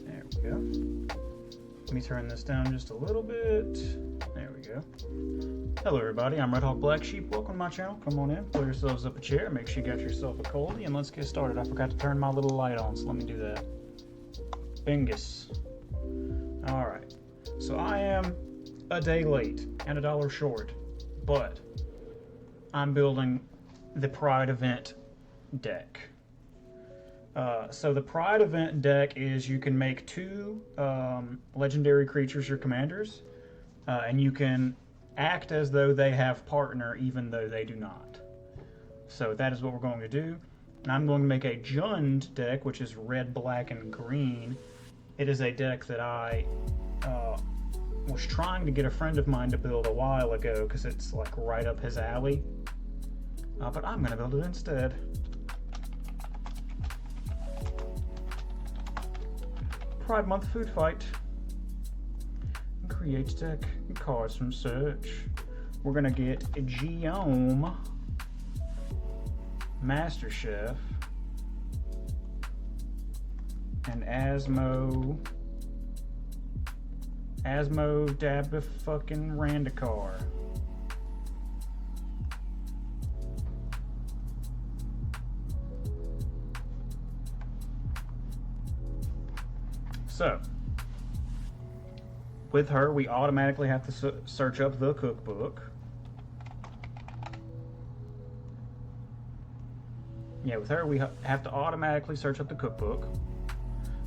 There we go. Let me turn this down just a little bit. There we go. Hello everybody, I'm Red Hawk Black Sheep. Welcome to my channel. Come on in, pull yourselves up a chair, make sure you got yourself a coldie, and let's get started. I forgot to turn my little light on, so let me do that. Bingus. Alright, so I am a day late and $1 short, but I'm building the Pride event deck. So the Pride event deck is you can make 2 legendary creatures your commanders, and you can act as though they have partner even though they do not. So that is what we're going to do. And I'm going to make a Jund deck, which is red, black, and green. It is a deck that I was trying to get a friend of mine to build a while ago because it's like right up his alley. But I'm going to build it instead. Pride Month food fight. Create deck cards from search. We're gonna get a Geome, Master Chef, and Asmo Dabba fucking Randakar. So, with her, we automatically have to search up the cookbook. Yeah, with her, we have to automatically search up the cookbook.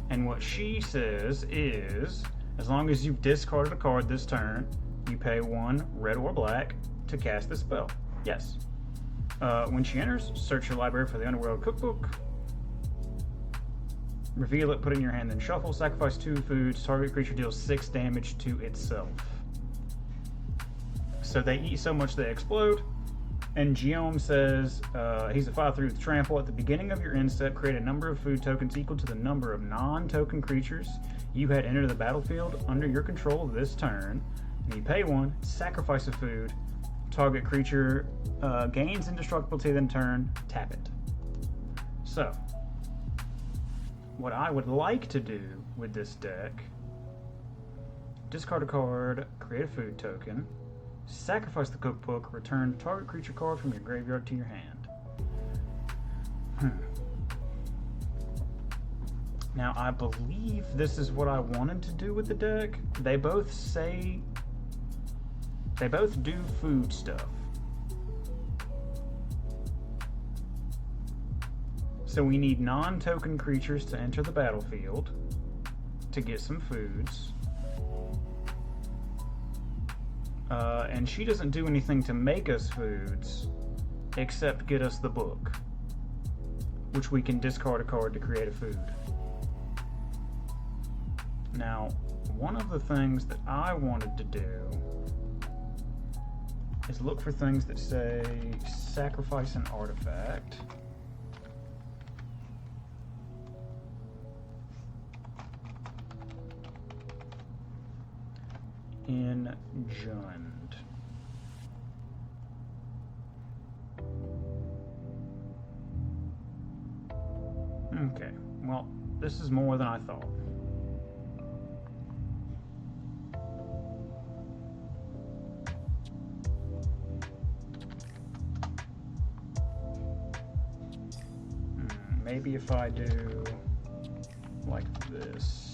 And what she says is, as long as you've discarded a card this turn, you pay 1 red or black to cast this spell. Yes. When she enters, search your library for the Underworld cookbook. Reveal it, put it in your hand, then shuffle. Sacrifice 2 foods. Target creature deals 6 damage to itself. So they eat so much they explode. And Geome says he's a 5/3 with trample. At the beginning of your end step, create a number of food tokens equal to the number of non-token creatures you had entered the battlefield under your control this turn. And you pay 1, sacrifice a food. Target creature gains indestructibility, then turn, tap it. So, what I would like to do with this deck, discard a card, create a food token, sacrifice the cookbook, return target creature card from your graveyard to your hand. Now, I believe this is what I wanted to do with the deck. They both do food stuff. So we need non-token creatures to enter the battlefield to get some foods. And she doesn't do anything to make us foods except get us the book, which we can discard a card to create a food. Now, one of the things that I wanted to do is look for things that say sacrifice an artifact. In Jund. Okay, well, this is more than I thought. Maybe if I do like this.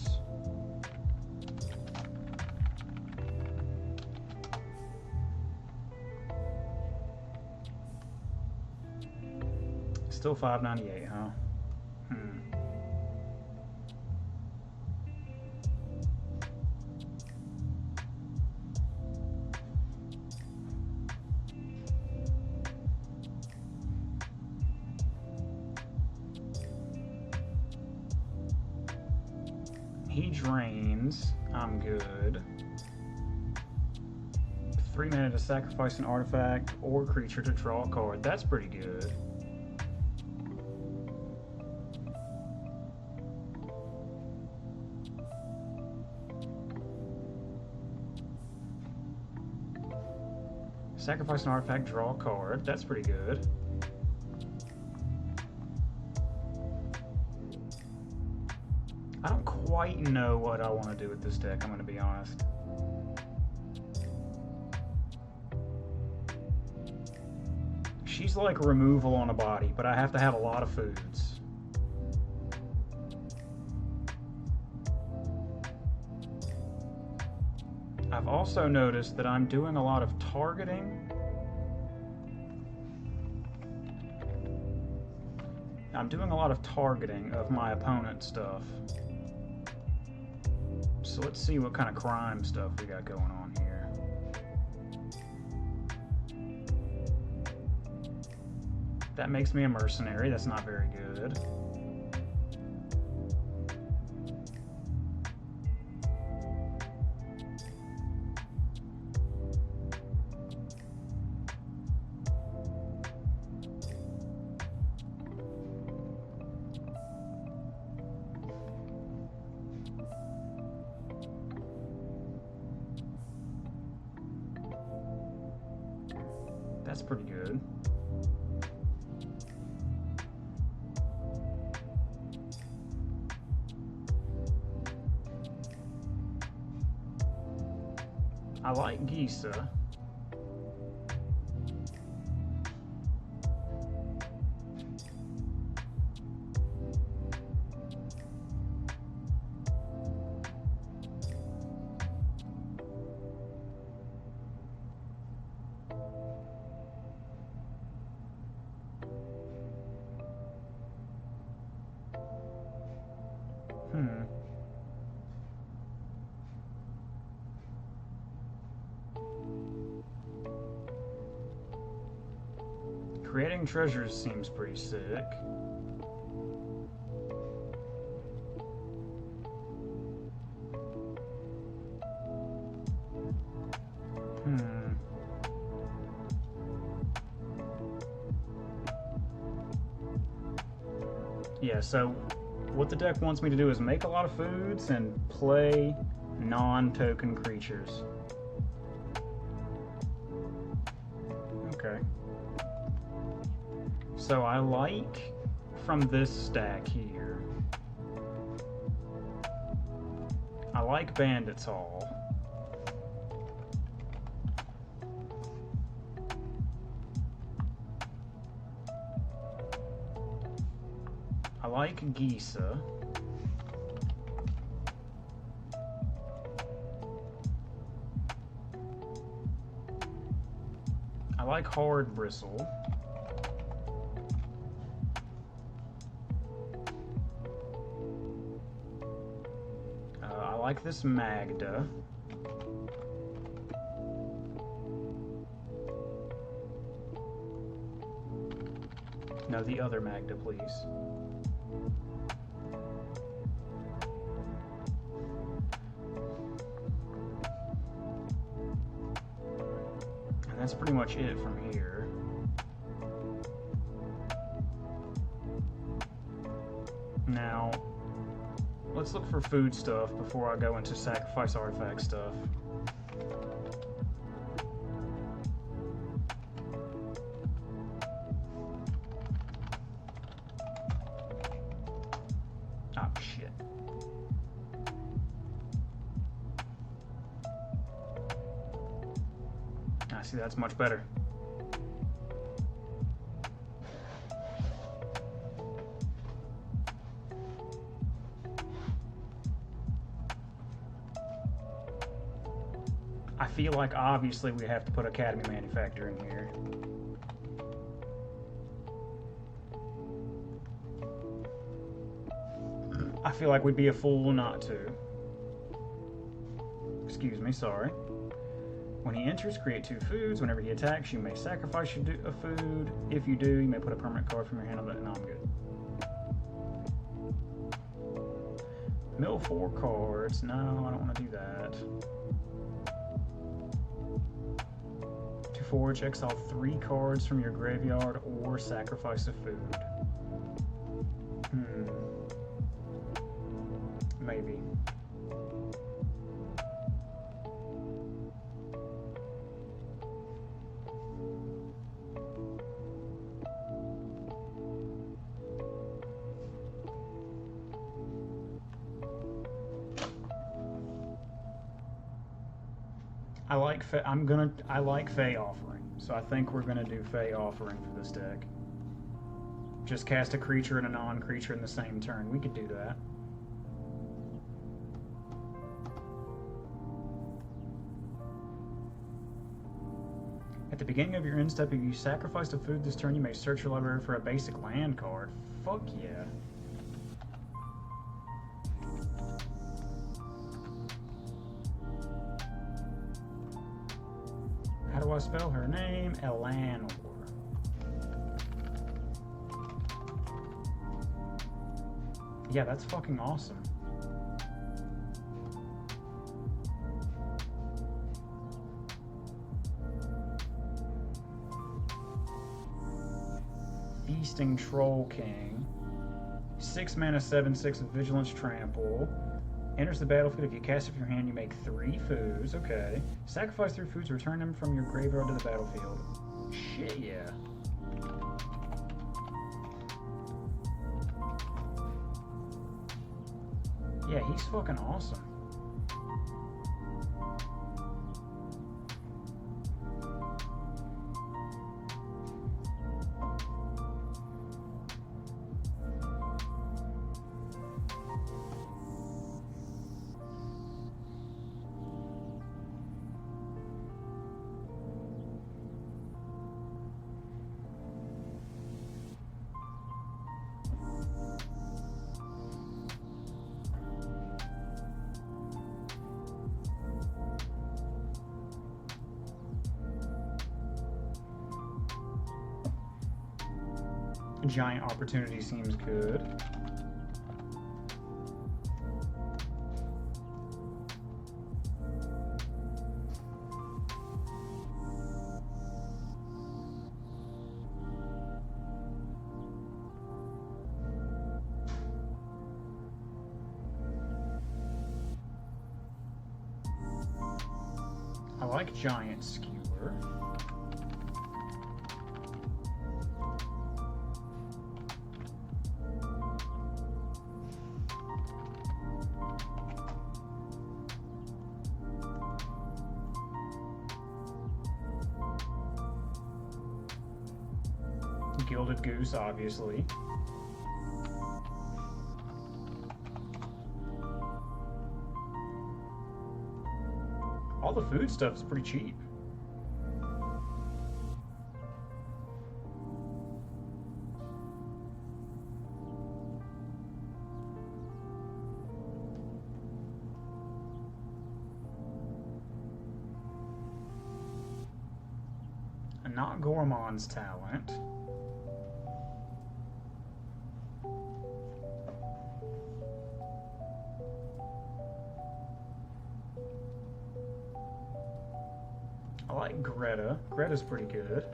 Still $5.98, huh? He drains. I'm good. 3 mana to sacrifice an artifact or creature to draw a card. That's pretty good. Sacrifice an artifact, draw a card. That's pretty good. I don't quite know what I want to do with this deck, I'm going to be honest. She's like removal on a body, but I have to have a lot of foods. I've also noticed that I'm doing a lot of targeting. I'm doing a lot of targeting of my opponent's stuff. So let's see what kind of crime stuff we got going on here. That makes me a mercenary. That's not very good. That's pretty good. I like Gisa. Creating treasures seems pretty sick. Yeah, so what the deck wants me to do is make a lot of foods and play non-token creatures. Okay. So I like from this stack here, I like Bandit's Hall. I like Gisa. I like Hard Bristle. I like this Magda. No, the other Magda, please. And that's pretty much it from here. Now, let's look for food stuff before I go into sacrifice artifact stuff. see, that's much better. I feel like obviously we have to put Academy Manufacturer in here. I feel like we'd be a fool not to. Excuse me, sorry. When he enters, create 2 foods. Whenever he attacks, you may sacrifice a food. If you do, you may put a permanent card from your hand on it. No, I'm good. Mill 4 cards. No, I don't want to do that. To forge, exile 3 cards from your graveyard or sacrifice a food. Maybe. I like Fey Offering, so I think we're gonna do Fey Offering for this deck. Just cast a creature and a non-creature in the same turn. We could do that. At the beginning of your end step, if you sacrificed a food this turn, you may search your library for a basic land card. Fuck yeah. How do I spell her name? Elanor. Yeah, that's fucking awesome. Feasting Troll King. 6 mana, 7/6 of Vigilance Trample. Enters the battlefield. If you cast it from your hand, you make 3 foods. Okay. Sacrifice 3 foods, return them from your graveyard to the battlefield. Shit, yeah. Yeah, he's fucking awesome. Giant Opportunity seems good. I like Giant Skewer. Gilded Goose, obviously. All the food stuff is pretty cheap. And not Gormon's talent. I like Greta. Greta's pretty good.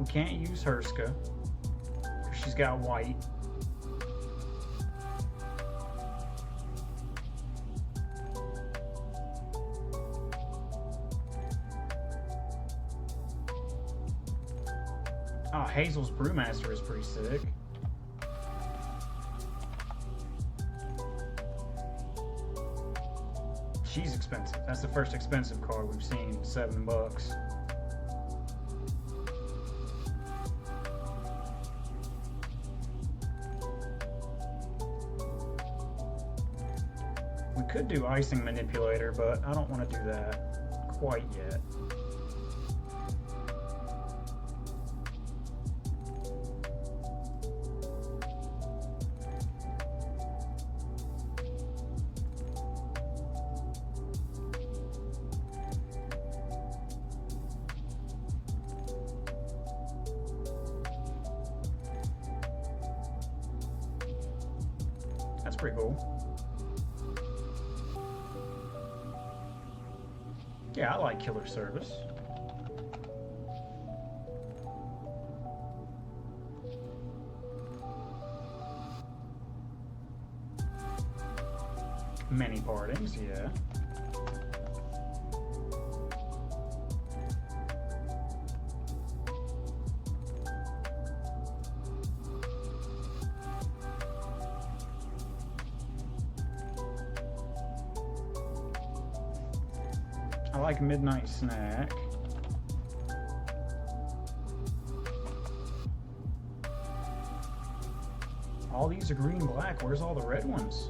We can't use Herska. She's got white. Oh, Hazel's Brewmaster is pretty sick. She's expensive. That's the first expensive card we've seen. $7. We could do Icing Manipulator, but I don't want to do that quite yet. That's pretty cool. Yeah, I like Killer Service. Many Partings, yeah. I like Midnight Snack. All these are green-black. Where's all the red ones?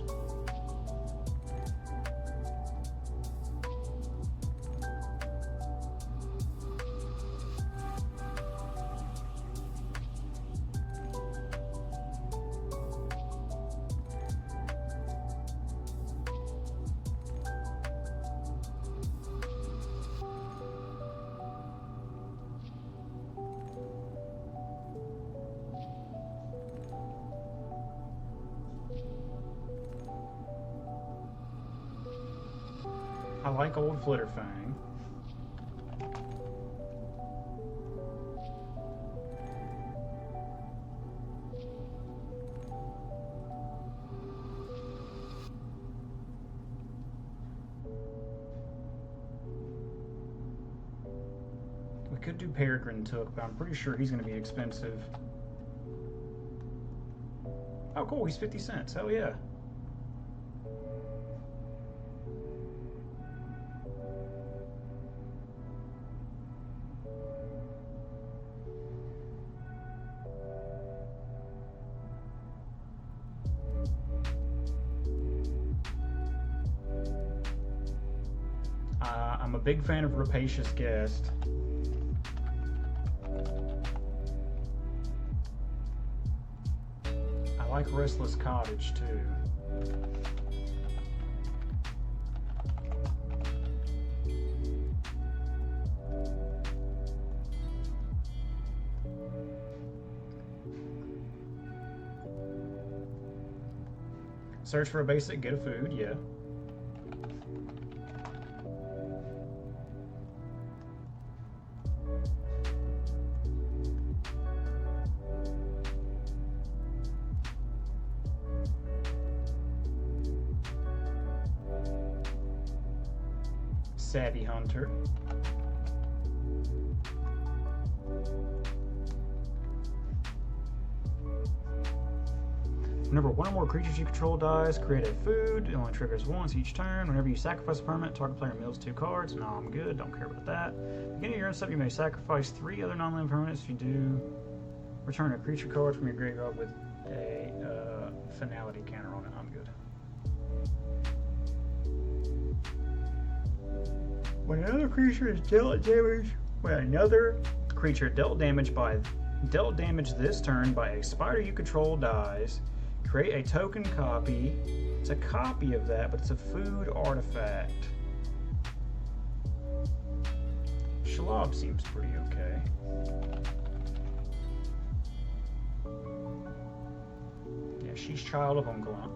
I like Old Flitterfang. We could do Peregrine Took, but I'm pretty sure he's going to be expensive. Oh, cool, he's 50 cents. Hell yeah. I'm a big fan of Rapacious Guest. I like Restless Cottage too. Search for a basic, get a food, yeah. Savvy Hunter. Whenever one or more creatures you control dies, create a food. It only triggers once each turn. Whenever you sacrifice a permanent, target player mills 2 cards. No, I'm good. Don't care about that. Beginning of your own step, you may sacrifice 3 other non-land permanents. If you do, return a creature card from your graveyard with a finality counter on it. I'm good. When another creature is dealt damage, dealt damage this turn by a spider you control dies, create a token copy. It's a copy of that, but it's a food artifact. Schlob seems pretty okay. Yeah, she's Child of Unglam.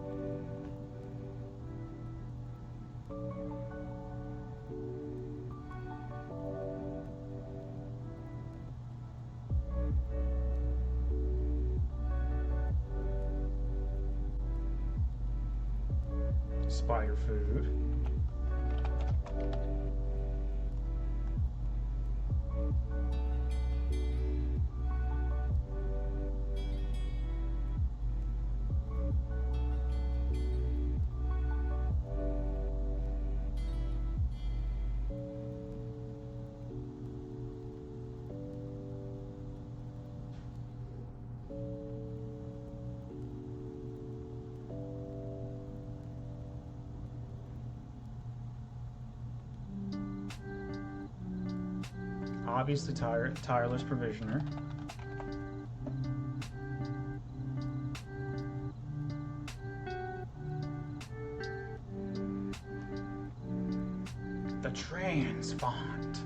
Spider food. obviously tireless provisioner. The trans font.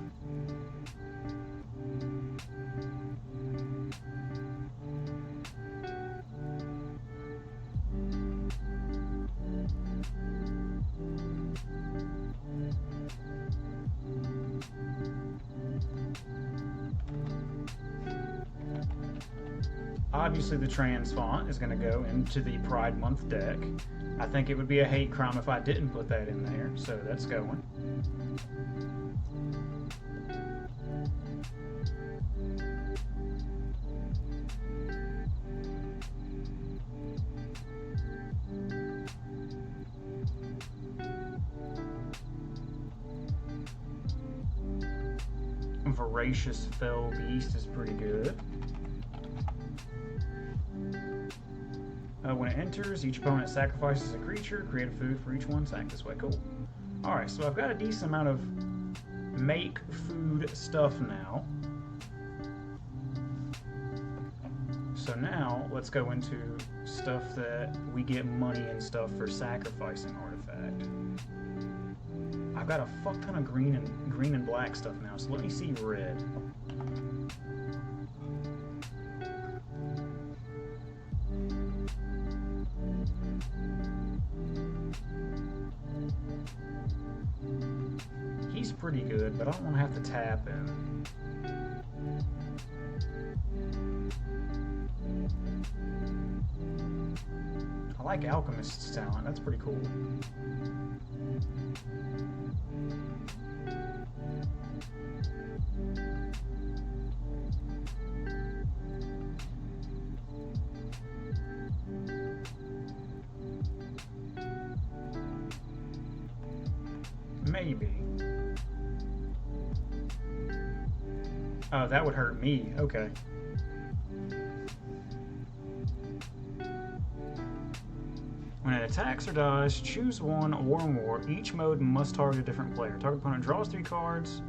Obviously, the trans font is going to go into the Pride Month deck. I think it would be a hate crime if I didn't put that in there, so that's going. Voracious Fell Beast is pretty good. When it enters, each opponent sacrifices a creature, create a food for each one sacked this way. Cool. Alright, so I've got a decent amount of make food stuff now. So now, let's go into stuff that we get money and stuff for sacrificing artifact. I've got a fuck ton of green and black stuff now, so let me see red. He's pretty good, but I don't want to have to tap him. I like Alchemist's talent, that's pretty cool. Maybe. Oh, that would hurt me. Okay. When it attacks or dies, choose one or more. Each mode must target a different player. Target opponent draws 3 cards,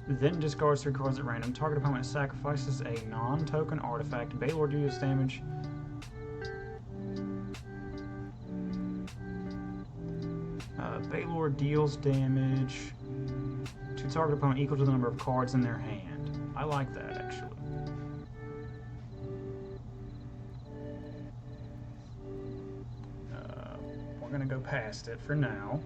then discards 3 cards at random. Target opponent sacrifices a non-token artifact. Balor deals damage. Balor deals damage to target opponent equal to the number of cards in their hand. I like that, actually. We're going to go past it for now.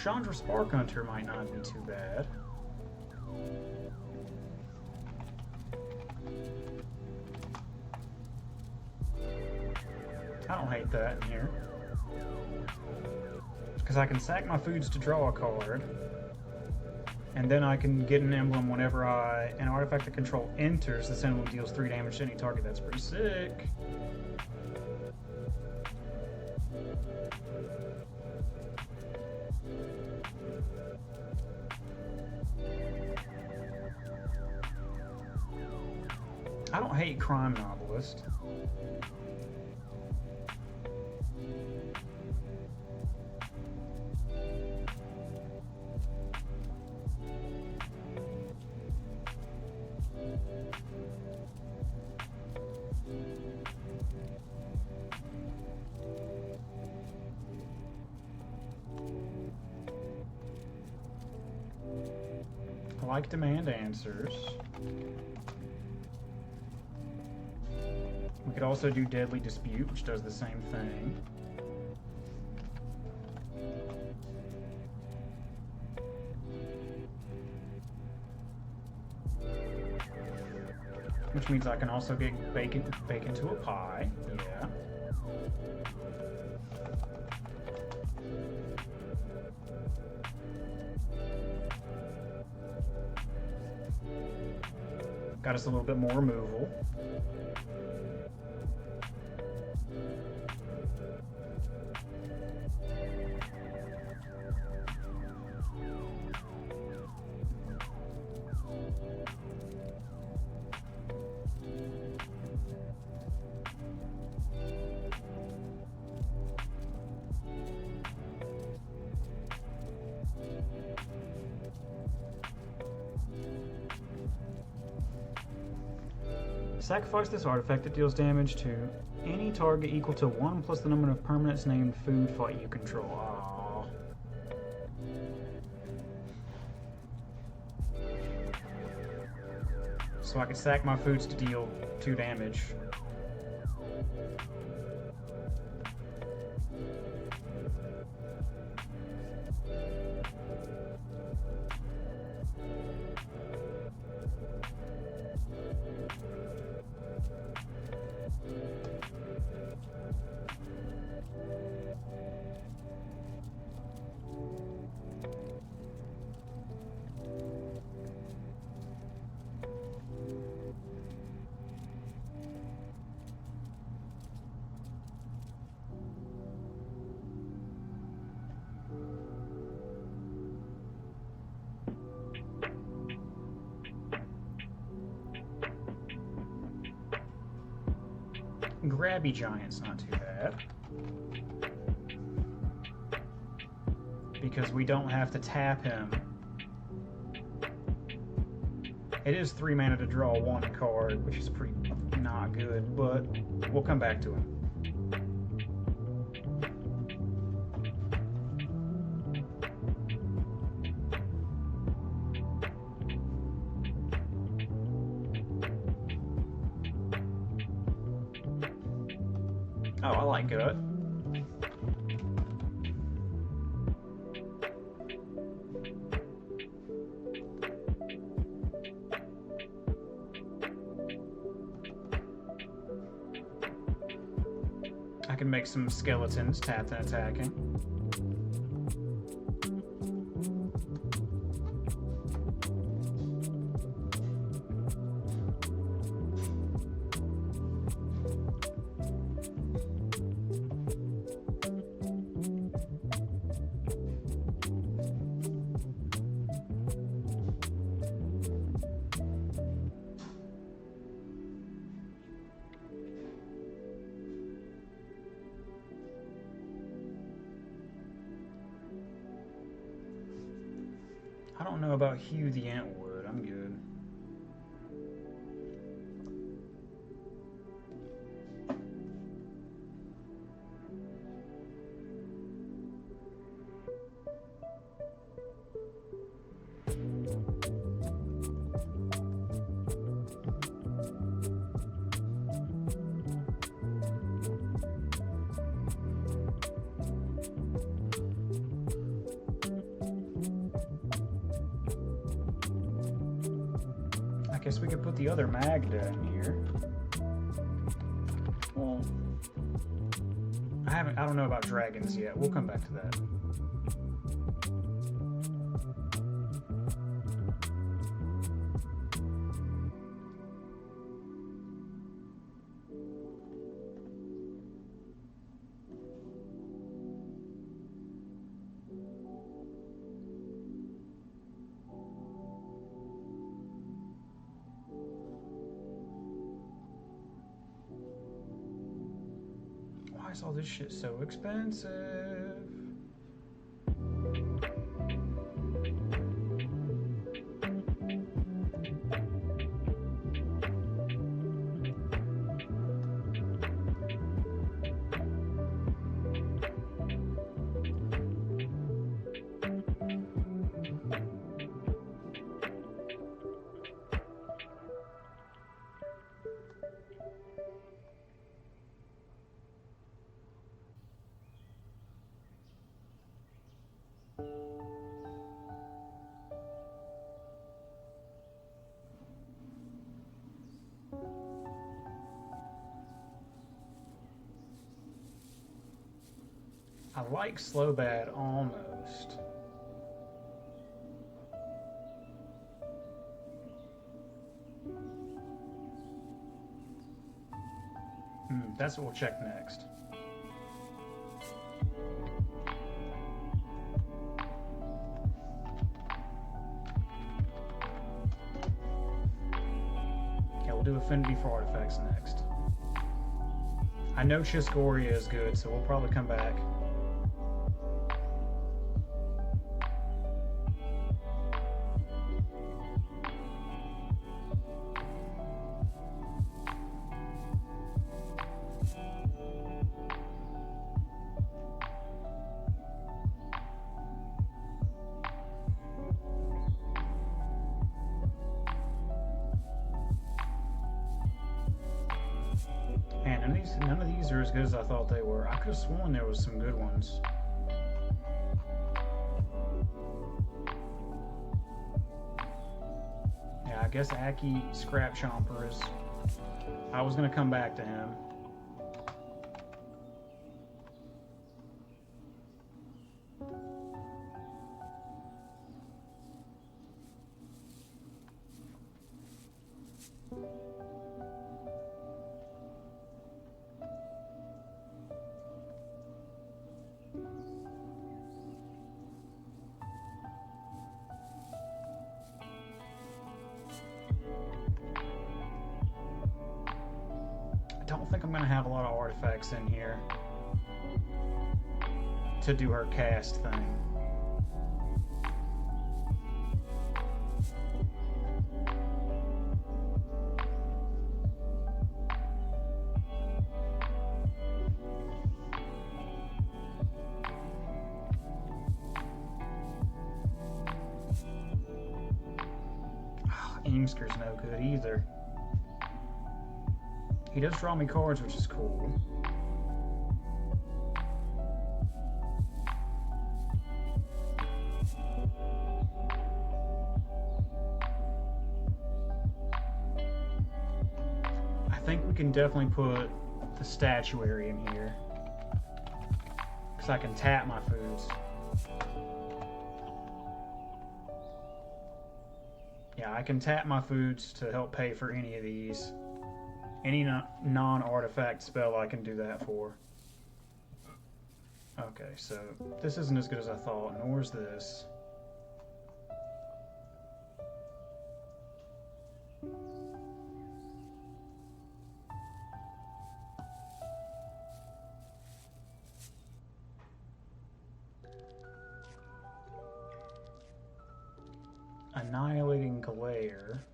Chandra Spark Hunter might not be too bad. I don't hate that in here. Because I can sack my foods to draw a card. And then I can get an emblem whenever an artifact I control enters. This emblem deals 3 damage to any target. That's pretty sick. I don't hate Crime Novelist. I like Demand Answers. We could also do Deadly Dispute, which does the same thing. Which means I can also get bacon to a pie. Yeah. Got us a little bit more removal. Sacrifice this artifact that deals damage to any target equal to 1 plus the number of permanents named food fight you control. Aww. So I can sack my foods to deal 2 damage. Grabby Giant's not too bad, because we don't have to tap him. It is 3 mana to draw 1 card, which is pretty not good, but we'll come back to him. Oh, I like Gut. I can make some skeletons tapped and attacking. I don't know about Hugh the Antwood. I'm good. I guess we could put the other Magda in here. Well, I don't know about dragons yet. We'll come back to that. Why is all this shit so expensive? I like Slow Bad almost. That's what we'll check next. Okay, we'll do Affinity for Artifacts next. I know Chiscoria is good, so we'll probably come back. these are as good as I thought they were. I could have sworn there was some good ones. Yeah, I guess Aki Scrap Chomper is... I was going to come back to him. I don't think I'm going to have a lot of artifacts in here to do her cast thing. Imsker's no good either. He does draw me cards, which is cool. I think we can definitely put the statuary in here, because I can tap my foods. Yeah, I can tap my foods to help pay for any of these. Any non-artifact spell I can do that for. Okay, so this isn't as good as I thought, nor is this. Annihilating Glare.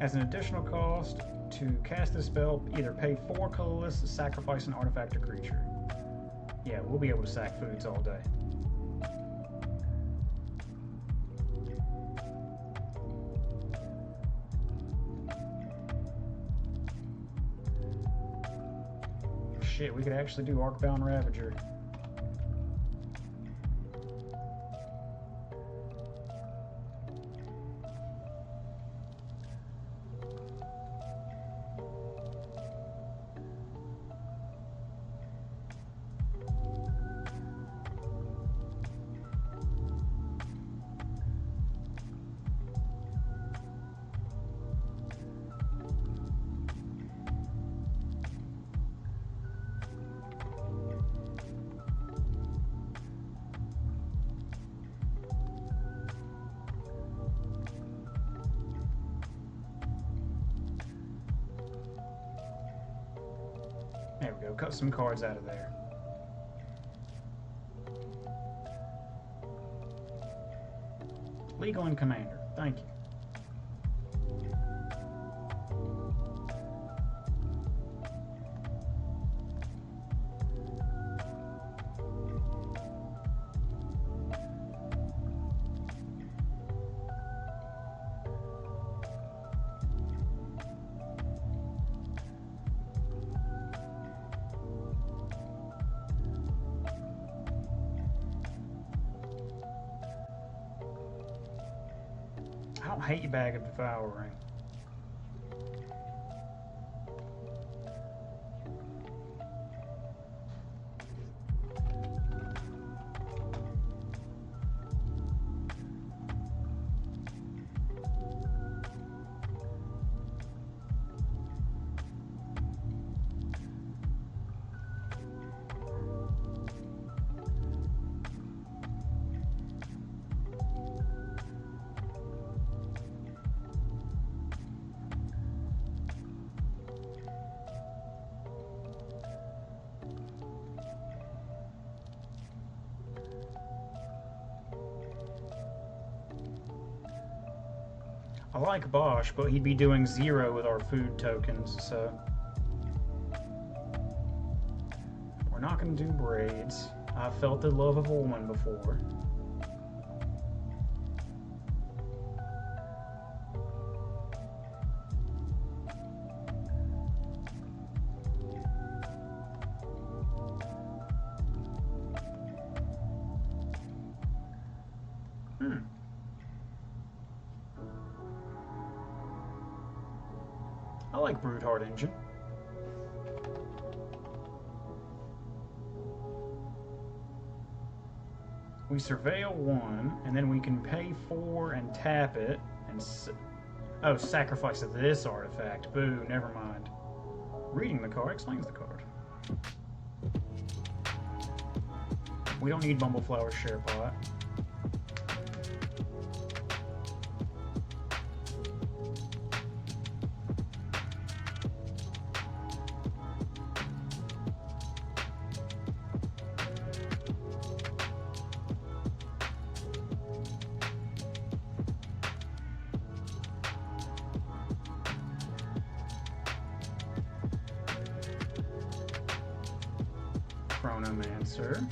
As an additional cost, to cast this spell, either pay 4 colorless, sacrifice an artifact or creature. Yeah, we'll be able to sack foods all day. Shit, we could actually do Arcbound Ravager. There we go, cut some cards out of there. Legal and Commander, thank you. I don't hate you, Bag of Devouring. I like Bosch, but he'd be doing 0 with our food tokens, so... We're not going to do braids. I've felt the love of a woman before. I like Broodheart Engine. We surveil 1, and then we can pay 4 and tap it, and oh, sacrifice this artifact. Boo, never mind. Reading the card explains the card. We don't need Bumbleflower Sharepot. Chronomancer.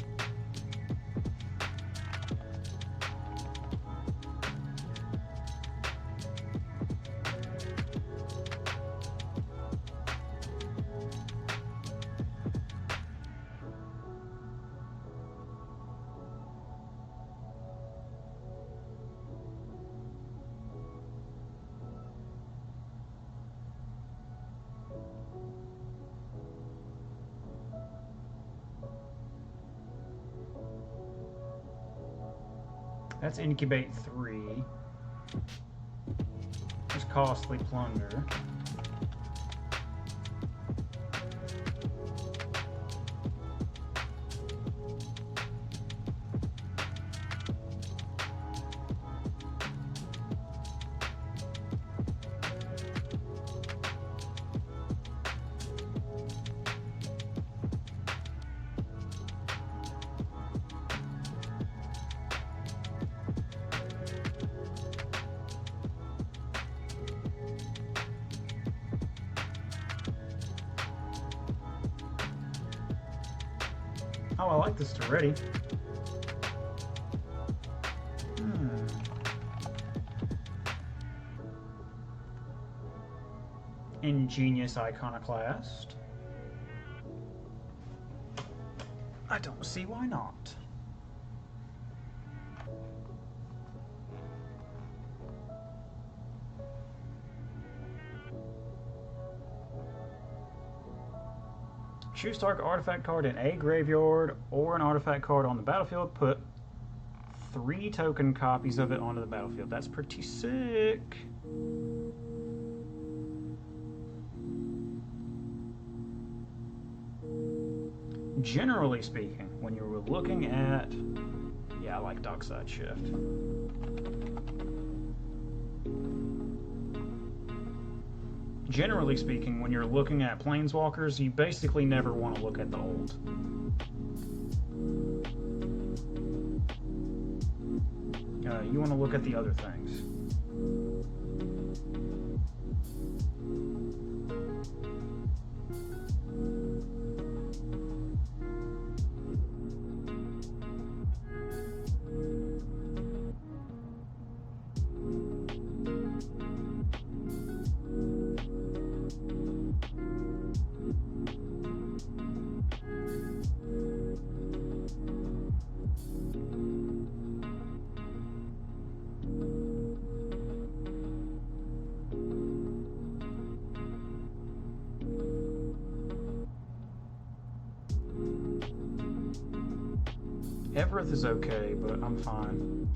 That's Incubate 3. There's Costly Plunder. Oh, I like this already. Ingenious Iconoclast. I don't see why not. Choose target artifact card in a graveyard or an artifact card on the battlefield. Put 3 token copies of it onto the battlefield. That's pretty sick. Generally speaking, when you're looking at... Yeah, I like Dockside Shift. Generally speaking, when you're looking at Planeswalkers, you basically never want to look at the old. You want to look at the other things. Evereth is okay, but I'm fine.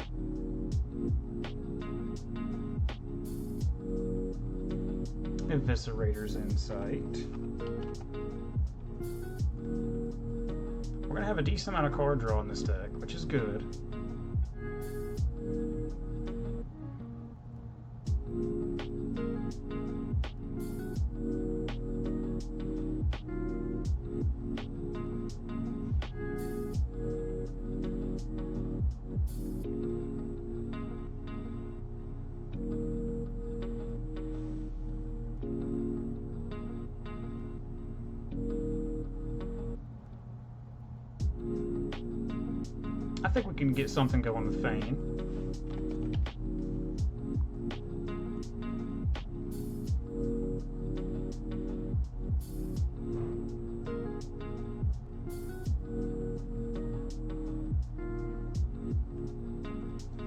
Eviscerator's Insight. We're gonna have a decent amount of card draw in this deck, which is good. I think we can get something going with Fane.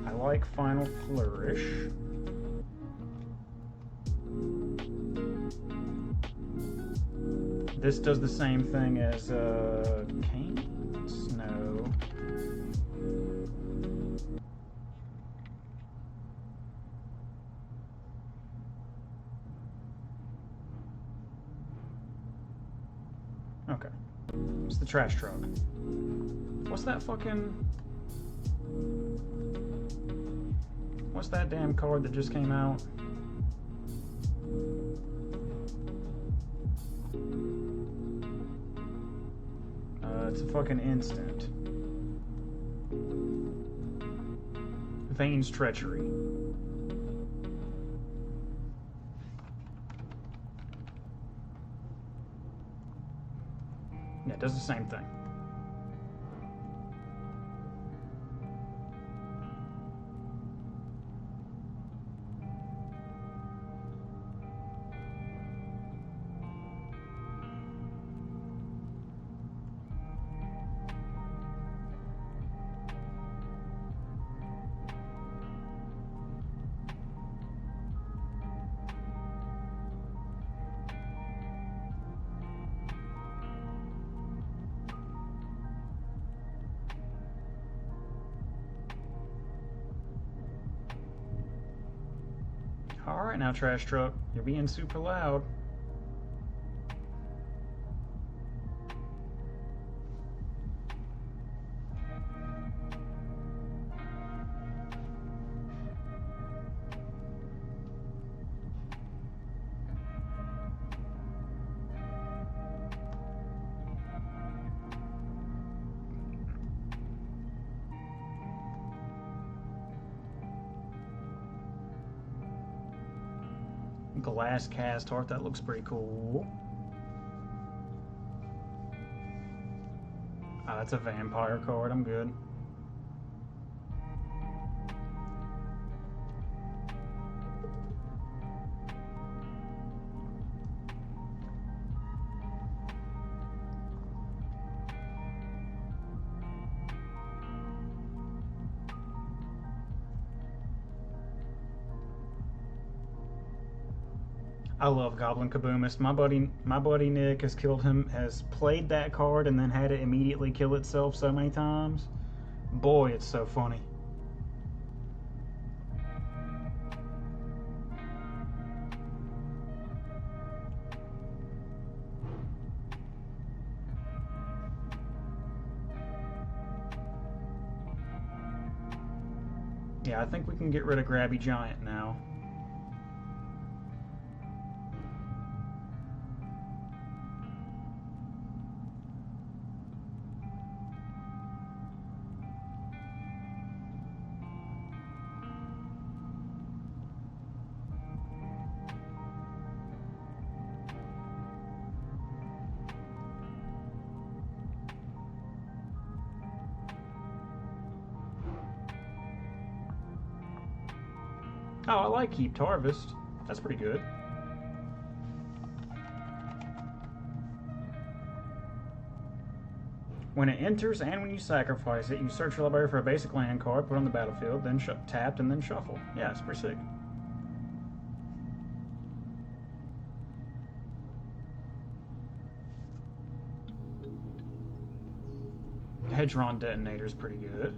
I like Final Flourish. This does the same thing as Cane's? No. Okay. It's the trash truck. What's that fucking... What's that damn card that just came out? It's a fucking instant. Vane's Treachery. Yeah, it does the same thing. Alright now, trash truck. You're being super loud. Glass cast art, that looks pretty cool. That's a vampire card, I'm good. I love Goblin Kaboomist. My buddy Nick has played that card and then had it immediately kill itself so many times. Boy, it's so funny. Yeah, I think we can get rid of Grabby Giant now. Oh, I like Heaped Harvest. That's pretty good. When it enters and when you sacrifice it, you search your library for a basic land card, put it on the battlefield, then tapped, and then shuffle. Yeah, it's pretty sick. Hedron Detonator is pretty good.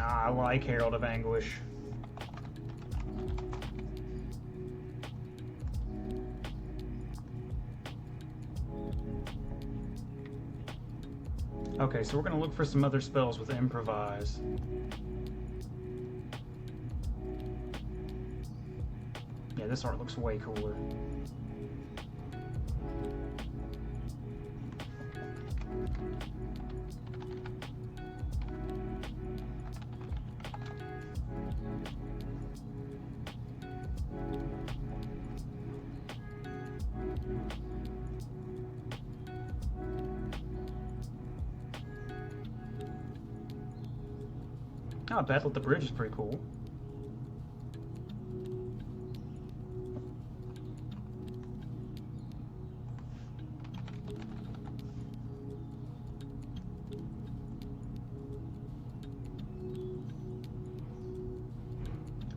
I like Herald of Anguish. Okay, so we're going to look for some other spells with Improvise. Yeah, this art looks way cooler. Oh, Battle at the Bridge is pretty cool.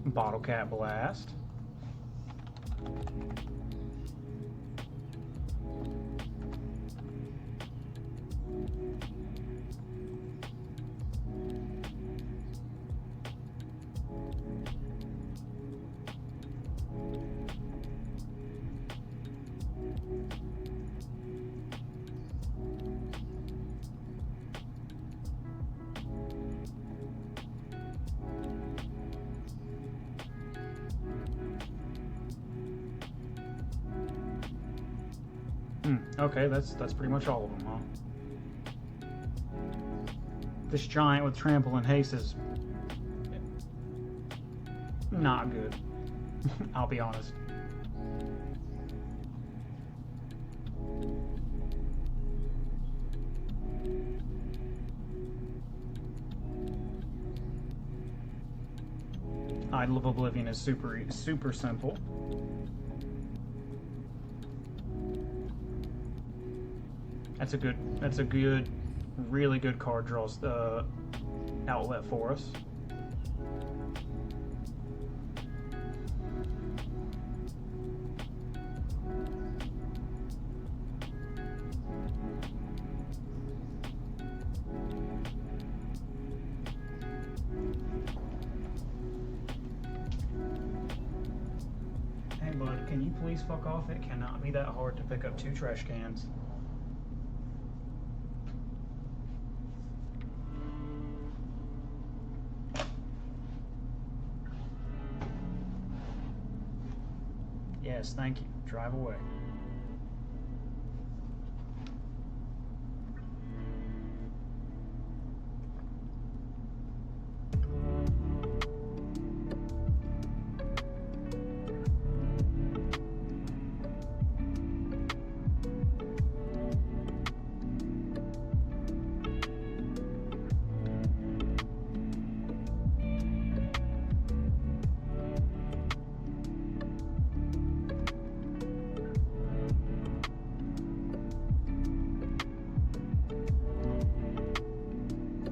Bottle Cap Blast. Okay, that's pretty much all of them, huh? This giant with trample and haste is not good. I'll be honest. Idol of Oblivion is super simple. That's a good, really good card draw outlet for us. Hey bud, can you please fuck off? It cannot be that hard to pick up 2 trash cans. Yes, thank you. Drive away.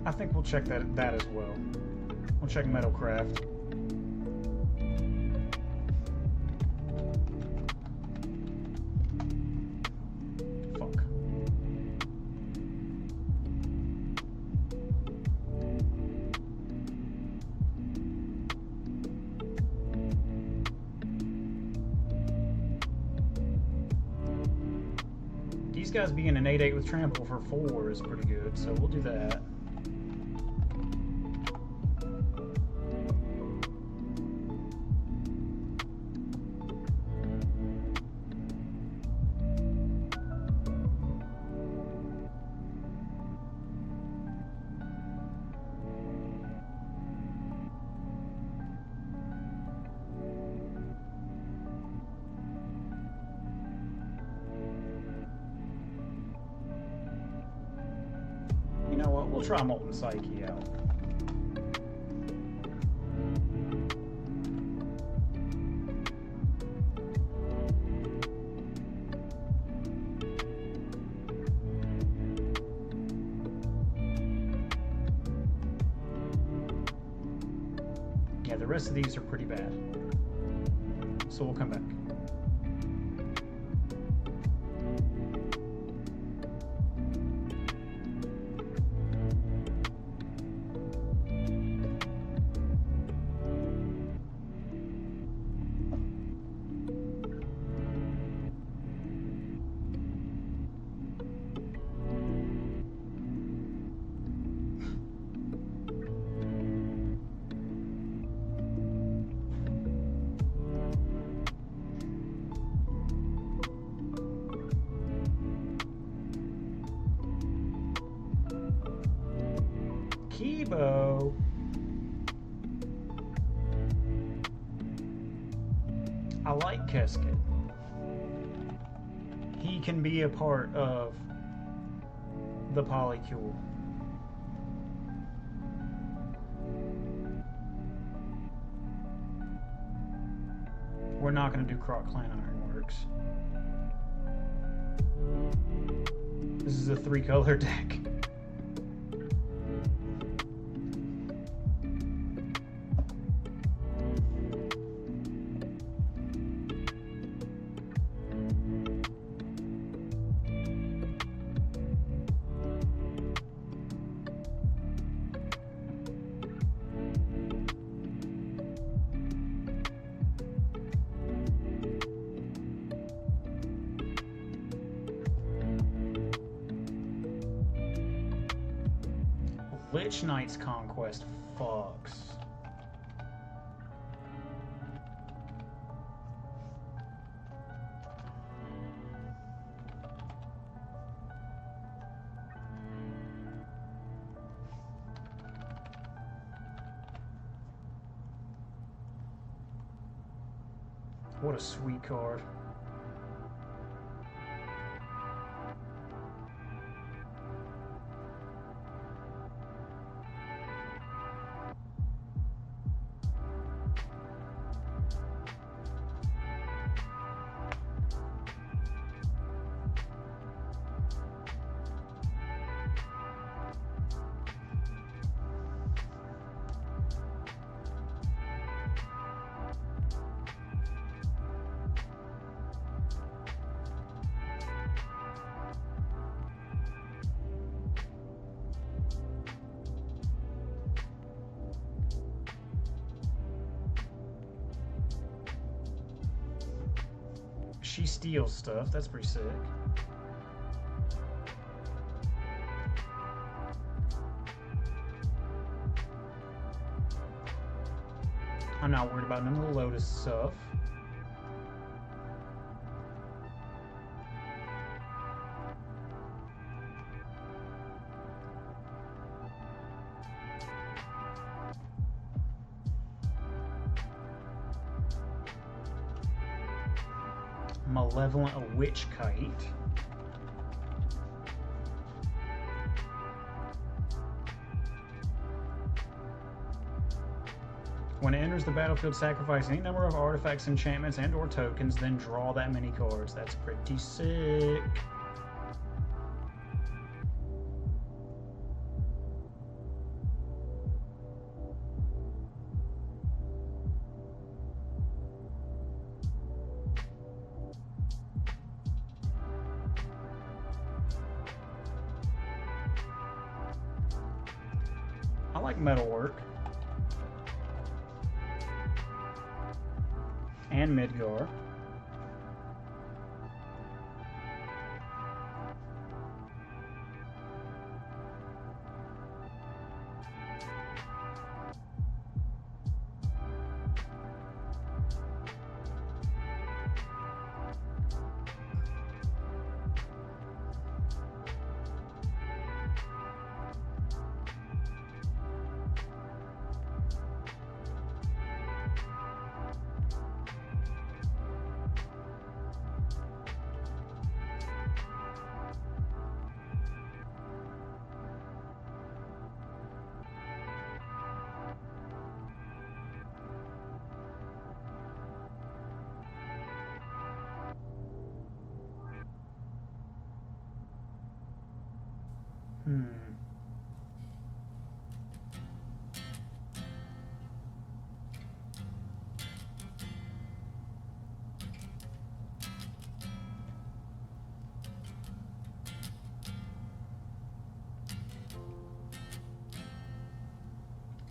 I think we'll check that as well. We'll check Metalcraft. Fuck. These guys being an 8/8 with trample for 4 is pretty good, so we'll do that. You know what? We'll try Molten Psyche out. Yeah, the rest of these are pretty bad. So we'll come back. Kibo. I like Keskit. He can be a part of the Polycule. We're not going to do Croc Clan Ironworks. This is a 3-color deck. Witch Knight's conquest fucks. What a sweet card. She steals stuff. That's pretty sick. I'm not worried about none of the Lotus stuff. Malevolent Witch Kite. When it enters the battlefield, sacrifice any number of artifacts, enchantments, and or tokens, then draw that many cards. That's pretty sick. I like metalwork. And Midgar.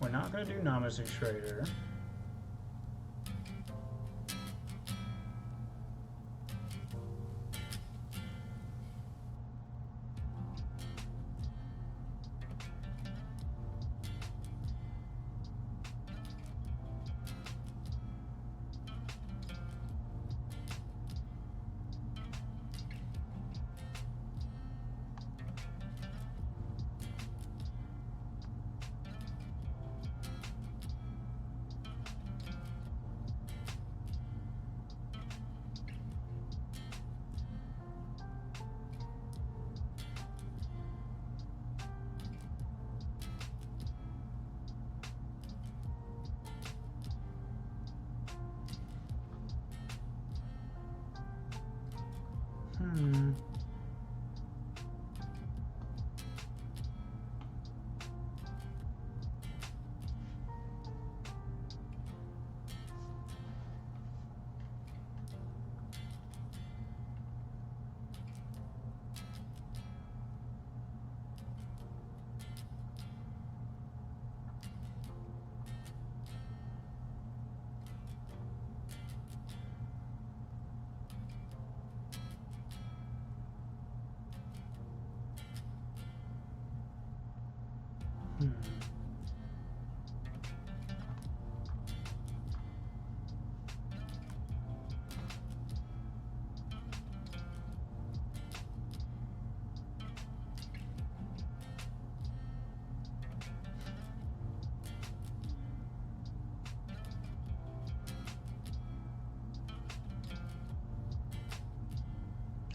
We're not going to do Namazu Trader.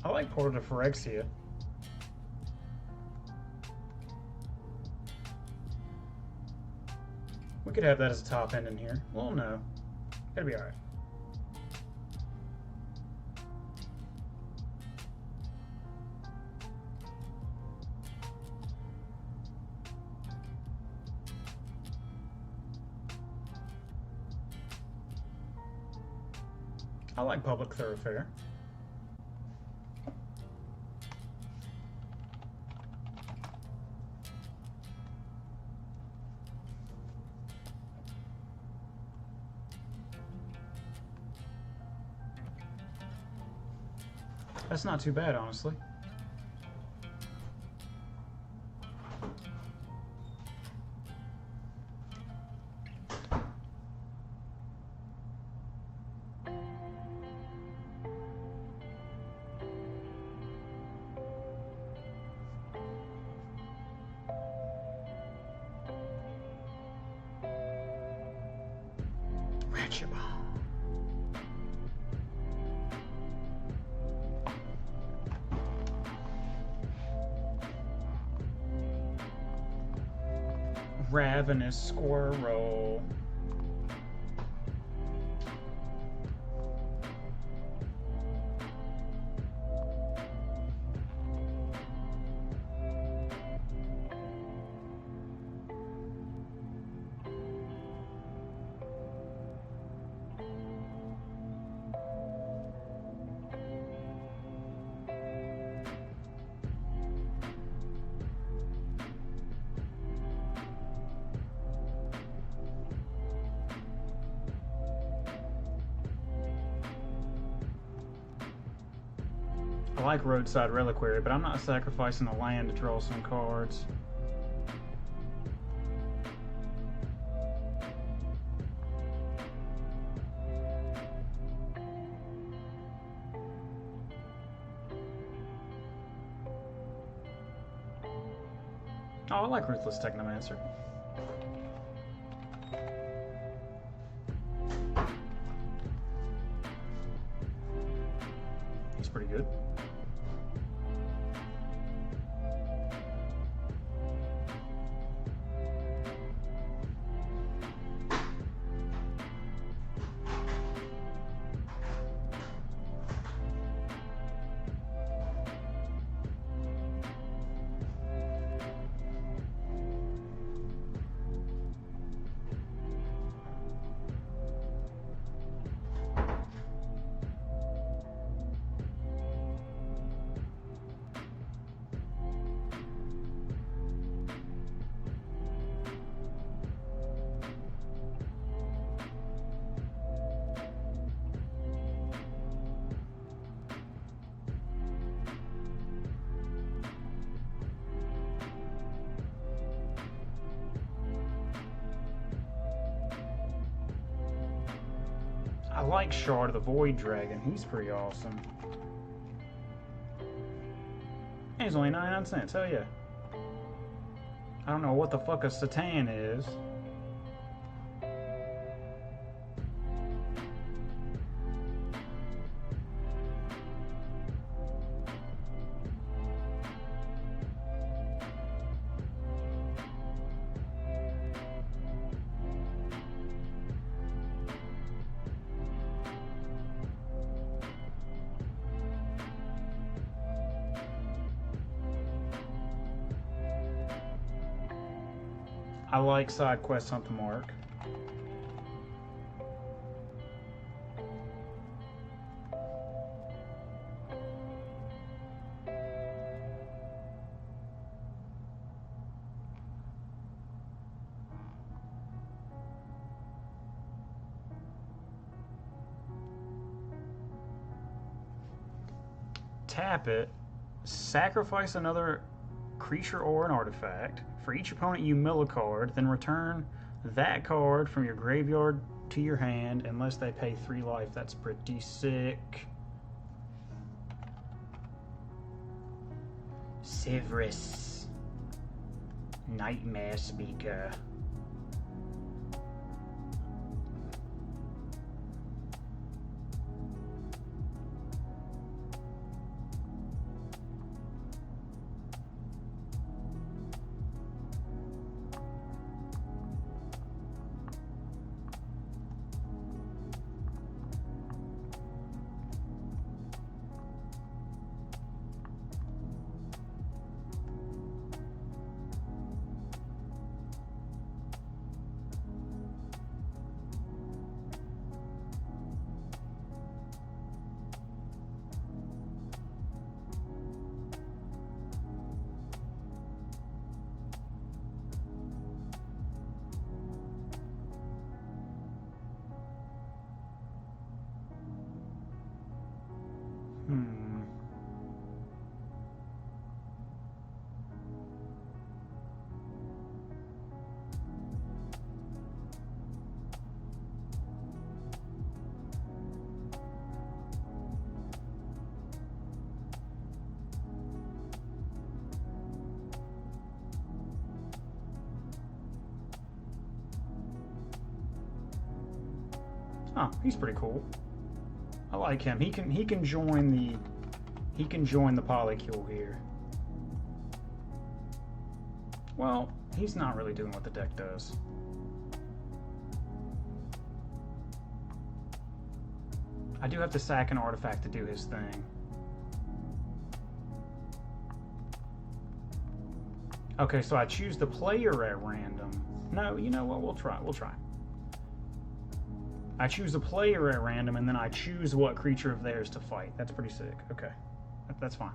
I like Portal to Phyrexia. We could have that as a top end in here. Well, no. It'll be alright. I like Public Thoroughfare. That's not too bad, honestly. Ratchet Bomb. Ravenous Squirrel. I like Roadside Reliquary, but I'm not sacrificing a land to draw some cards. Oh, I like Ruthless Technomancer. He's pretty good. I like Shard of the Void Dragon. He's pretty awesome. And he's only 99 cents. Hell yeah. I don't know what the fuck a Satan is. I like Side Quest Hunt the Mark. Tap it, sacrifice another creature or an artifact. For each opponent you mill a card, then return that card from your graveyard to your hand unless they pay 3 life. That's pretty sick. Severus. Nightmare Speaker. Hmm. Oh, he's pretty cool. I like him. He can join the polycule here. Well, he's not really doing what the deck does. I do have to sack an artifact to do his thing. Okay, so I choose the player at random. No, you know what? We'll try. I choose a player at random, and then I choose what creature of theirs to fight. That's pretty sick. Okay, that's fine.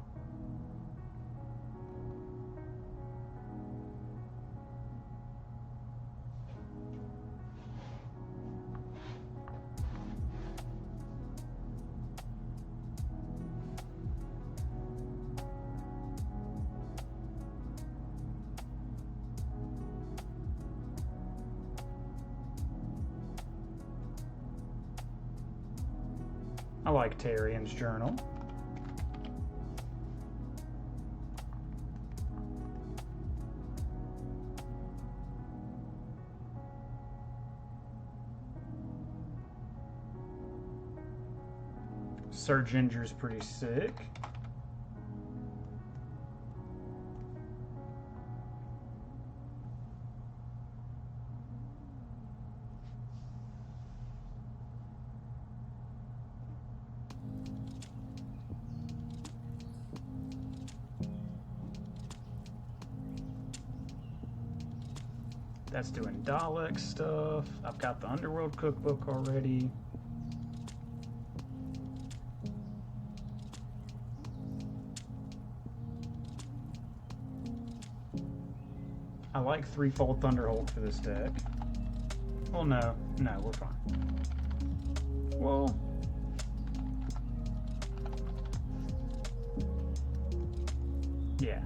I like Tarian's Journal. Sir Ginger's pretty sick. That's doing Dalek stuff. I've got the Underworld Cookbook already. I like Threefold Thunderhold for this deck. Well, no, we're fine. Well, yeah.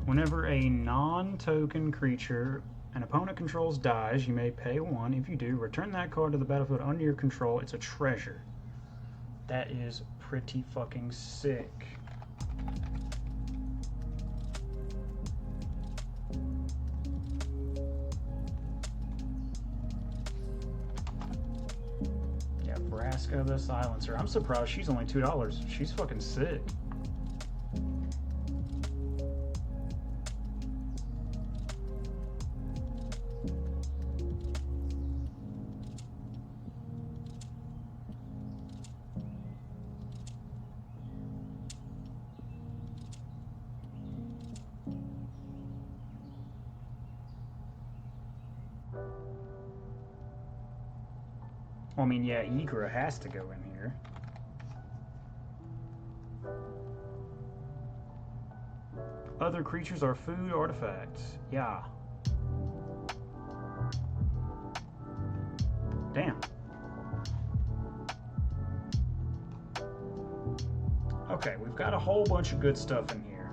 Whenever a non-token creature an opponent controls dies, you may pay 1. If you do, return that card to the battlefield under your control. It's a treasure. That is pretty fucking sick. Yeah, Vraska the Silencer. I'm surprised she's only $2. She's fucking sick. Well, I mean, yeah, Egra has to go in here. Other creatures are food artifacts. Yeah. Damn. Okay, we've got a whole bunch of good stuff in here.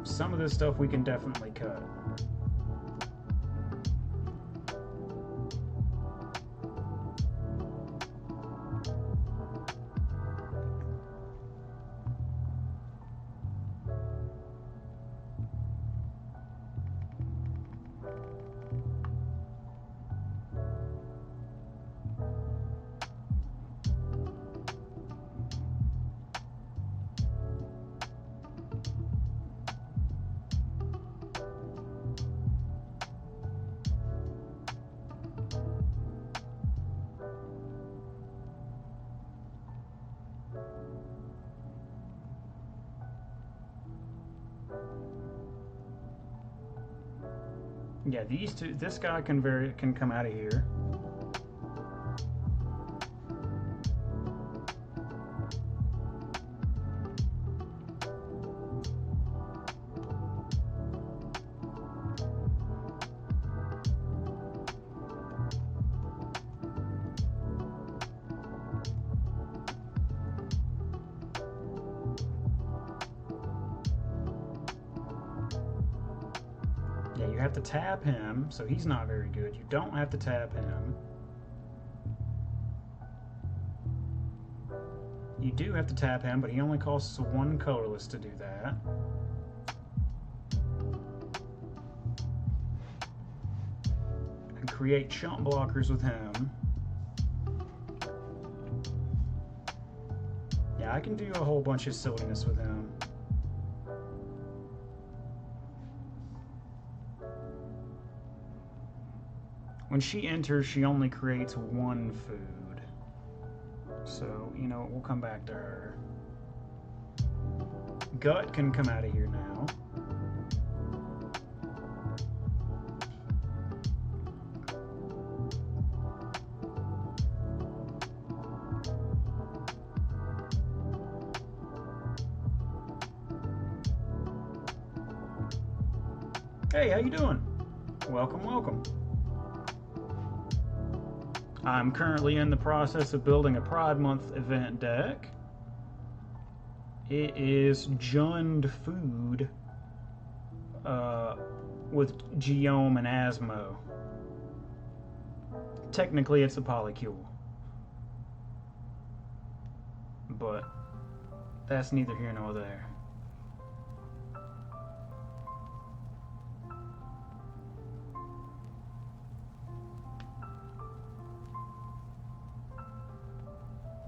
Some of this stuff we can definitely cut. Yeah, these two. This guy can come out of here. Yeah, you have to tap him, so he's not very good. You don't have to tap him. You do have to tap him, but he only costs one colorless to do that. And create chump blockers with him. Yeah, I can do a whole bunch of silliness with him. When she enters, she only creates one food. So, you know, we'll come back to her. Gut can come out of here now. Hey, how you doing? Welcome, welcome. I'm currently in the process of building a Pride Month event deck. It is Jund Food with Geome and Asmo. Technically, it's a polycule, but that's neither here nor there.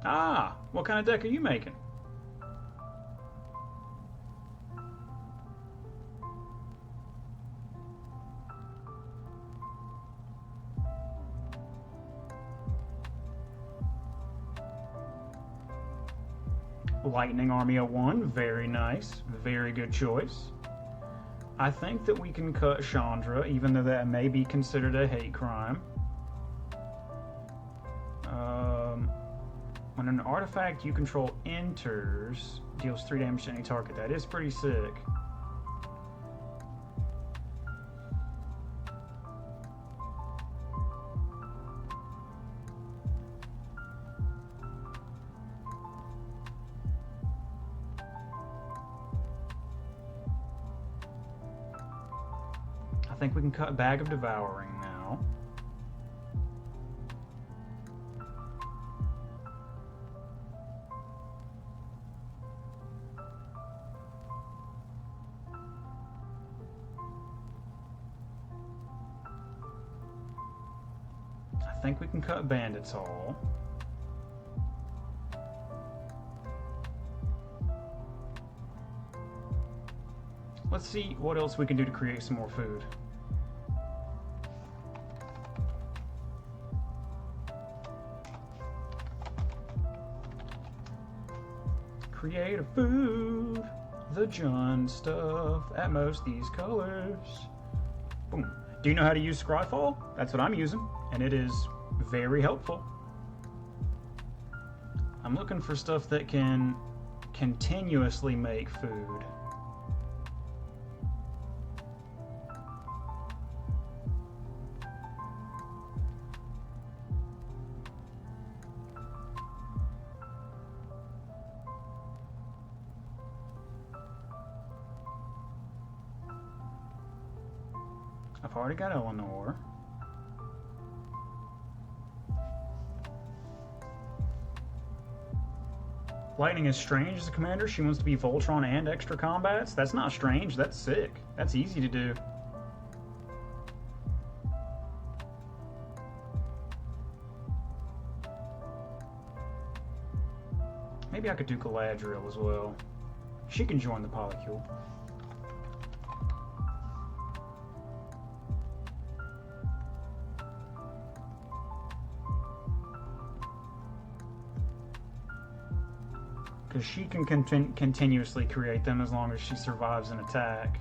Ah, what kind of deck are you making? Lightning Army at 1, very nice, very good choice. I think that we can cut Chandra, even though that may be considered a hate crime. When an artifact you control enters, deals 3 damage to any target. That is pretty sick. I think we can cut Bag of Devouring now. I think we can cut Bandits Hall. Let's see what else we can do to create some more food. Create a food, the Jund stuff, at most these colors. Boom. Do you know how to use Scryfall? That's what I'm using, and it is very helpful. I'm looking for stuff that can continuously make food. I've already got Eleanor. Lightning is strange as a commander. She wants to be Voltron and extra combats. That's not strange. That's sick. That's easy to do. Maybe I could do Galadriel as well. She can join the Polycule. Because she can continuously create them as long as she survives an attack.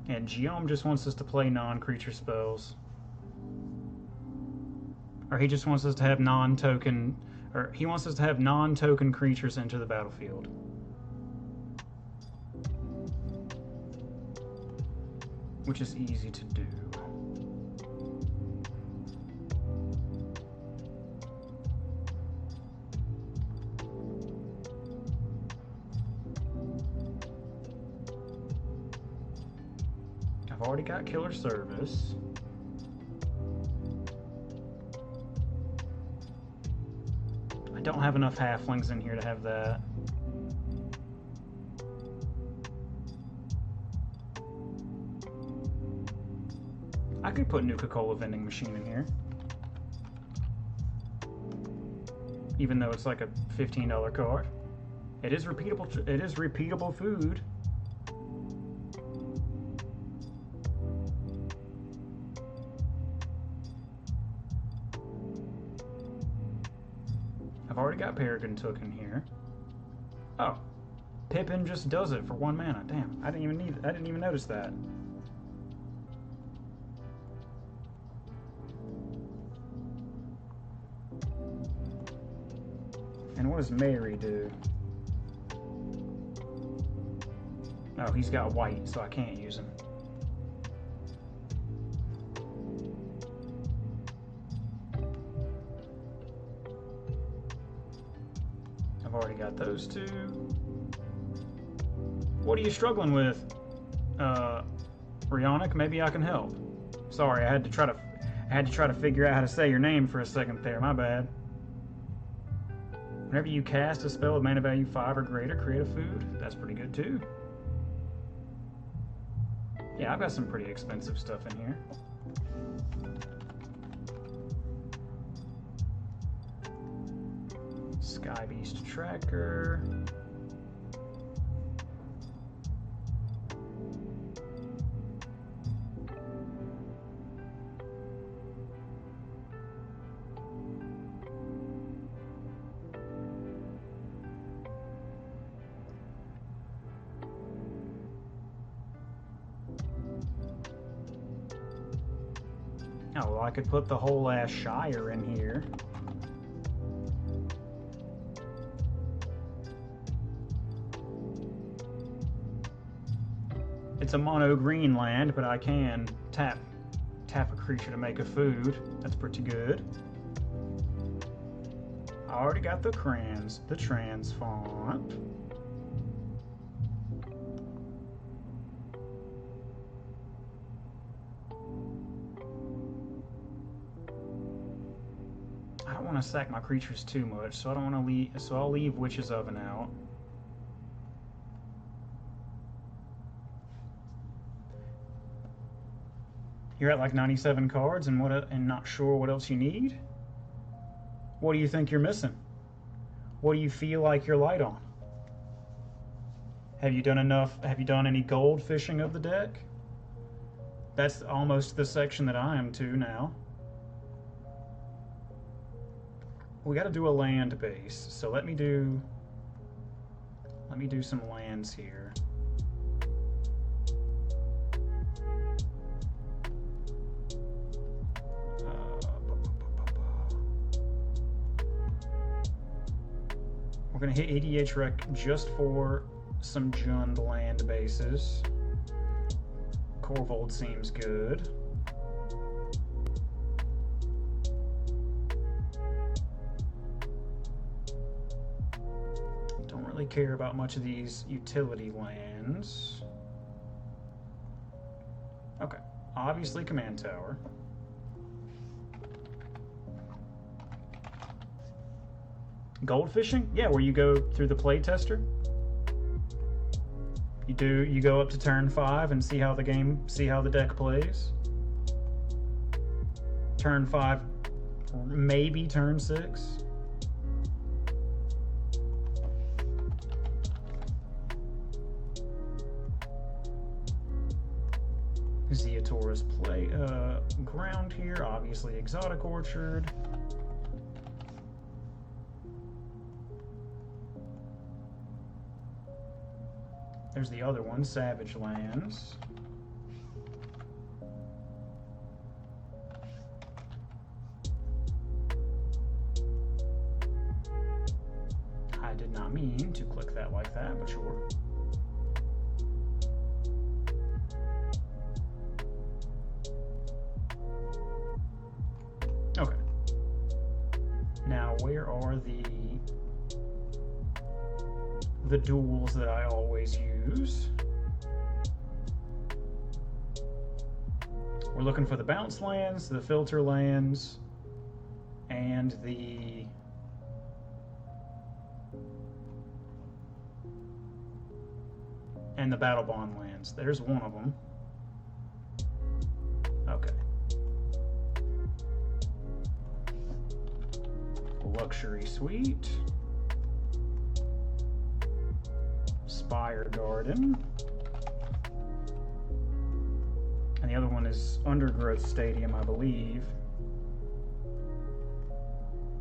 And Geom just wants us to play non-creature spells. Or he just wants us to have non-token... Or he wants us to have non-token creatures enter the battlefield. Which is easy to do. I've already got Killer Service. I don't have enough halflings in here to have that. I could put Nuka-Cola vending machine in here. Even though it's like a $15 card. It is repeatable food. I've already got Peregrine Took in here. Oh, Pippin just does it for 1 mana. Damn, I didn't even notice that. And what does Mary do? Oh, he's got white, so I can't use him. I've already got those two. What are you struggling with, Rionic? Maybe I can help. Sorry, I had to try to figure out how to say your name for a second there. My bad. Whenever you cast a spell with mana value 5 or greater, create a food. That's pretty good too. Yeah, I've got some pretty expensive stuff in here. Sky Beast Tracker. Oh, well, I could put the whole ass Shire in here. It's a mono green land, but I can tap a creature to make a food. That's pretty good. I already got the trans font. I don't want to sack my creatures too much, so I don't want to leave. So I'll leave Witch's Oven out. You're at like 97 cards, and not sure what else you need. What do you think you're missing? What do you feel like you're light on? Have you done enough? Have you done any gold fishing of the deck? That's almost the section that I am to now. We got to do a land base, so let me do some lands here. We're gonna hit EDH rec just for some Jund land bases. Corvold seems good. Don't really care about much of these utility lands. Okay, obviously command tower. Gold fishing? Yeah, where you go through the play tester. You go up to turn 5 and see how the deck plays. Turn 5, maybe turn 6. Zeotaurus play ground here, obviously Exotic Orchard. There's the other one, Savage Lands. I did not mean to click that like that, but sure. Okay. Now, where are the duels that I always use? We're looking for the bounce lands, the filter lands, and the battle bond lands. There's one of them. Okay. Luxury Suite. Spire Garden. And the other one is Undergrowth Stadium, I believe.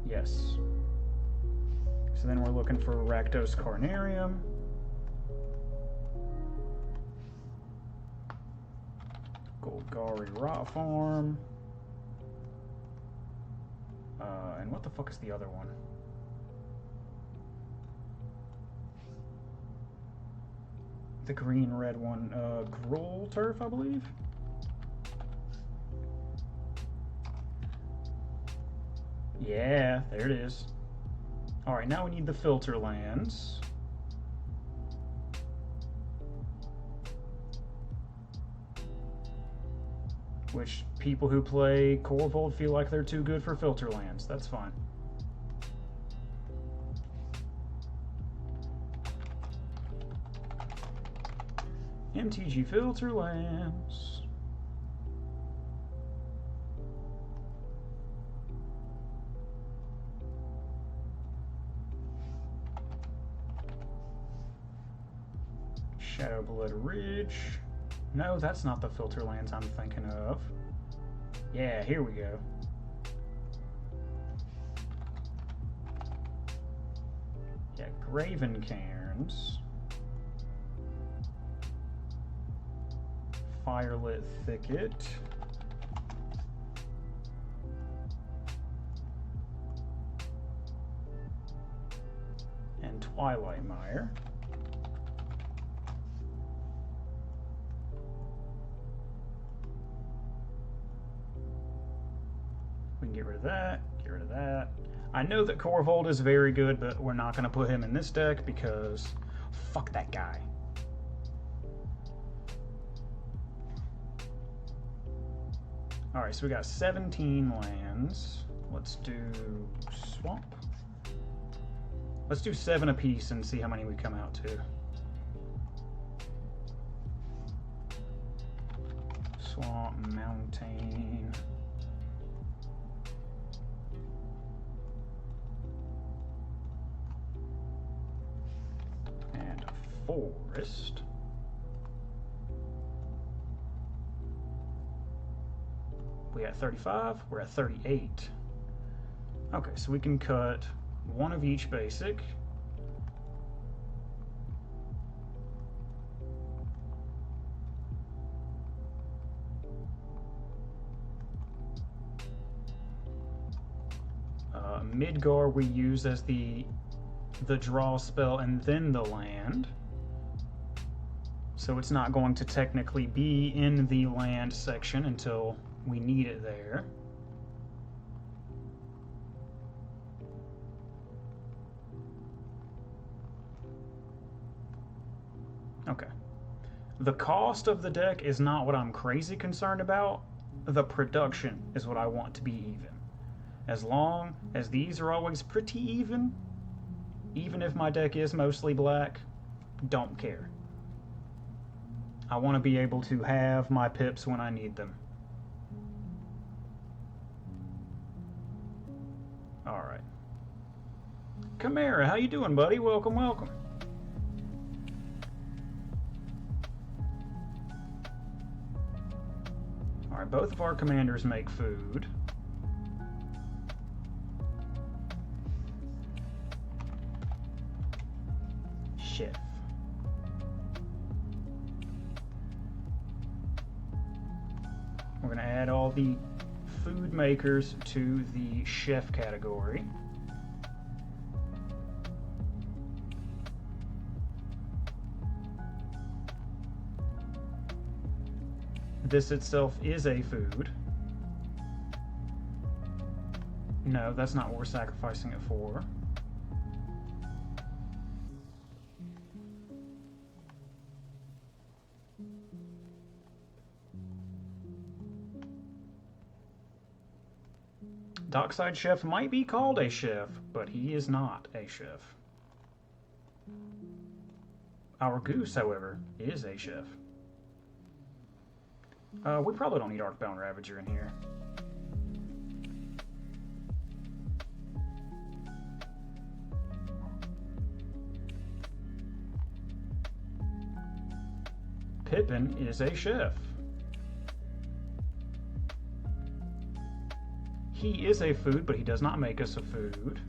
Yes. So then we're looking for Rakdos Carnarium. Golgari Rot Farm. And what the fuck is the other one? The green-red one, Gruul Turf, I believe? Yeah, there it is. Alright, now we need the filter lands. Which people who play Corvold feel like they're too good for filter lands. That's fine. MTG filter lands. Shadowblood Ridge. No, that's not the filter lands I'm thinking of. Yeah, here we go. Yeah, Graven Cairns. Firelit Thicket. And Twilight Mire. We can get rid of that, get rid of that. I know that Corvold is very good, but we're not going to put him in this deck because fuck that guy. Alright, so we got 17 lands. Let's do Swamp. Let's do 7 apiece and see how many we come out to. Swamp, Mountain. forest. We at 35, we're at 38. Okay, so we can cut one of each basic. Midgar we use as the draw spell and then the land. So it's not going to technically be in the land section until we need it there. Okay. The cost of the deck is not what I'm crazy concerned about. The production is what I want to be even. As long as these are always pretty even if my deck is mostly black, don't care. I want to be able to have my pips when I need them. Alright. Chimera, how you doing, buddy? Welcome, welcome. Alright, both of our commanders make food. Chef. We're going to add all the food makers to the chef category. This itself is a food. No, that's not what we're sacrificing it for. Dockside Chef might be called a chef, but he is not a chef. Our goose, however, is a chef. We probably don't need Arcbound Ravager in here. Pippin is a chef. He is a food, but he does not make us a food.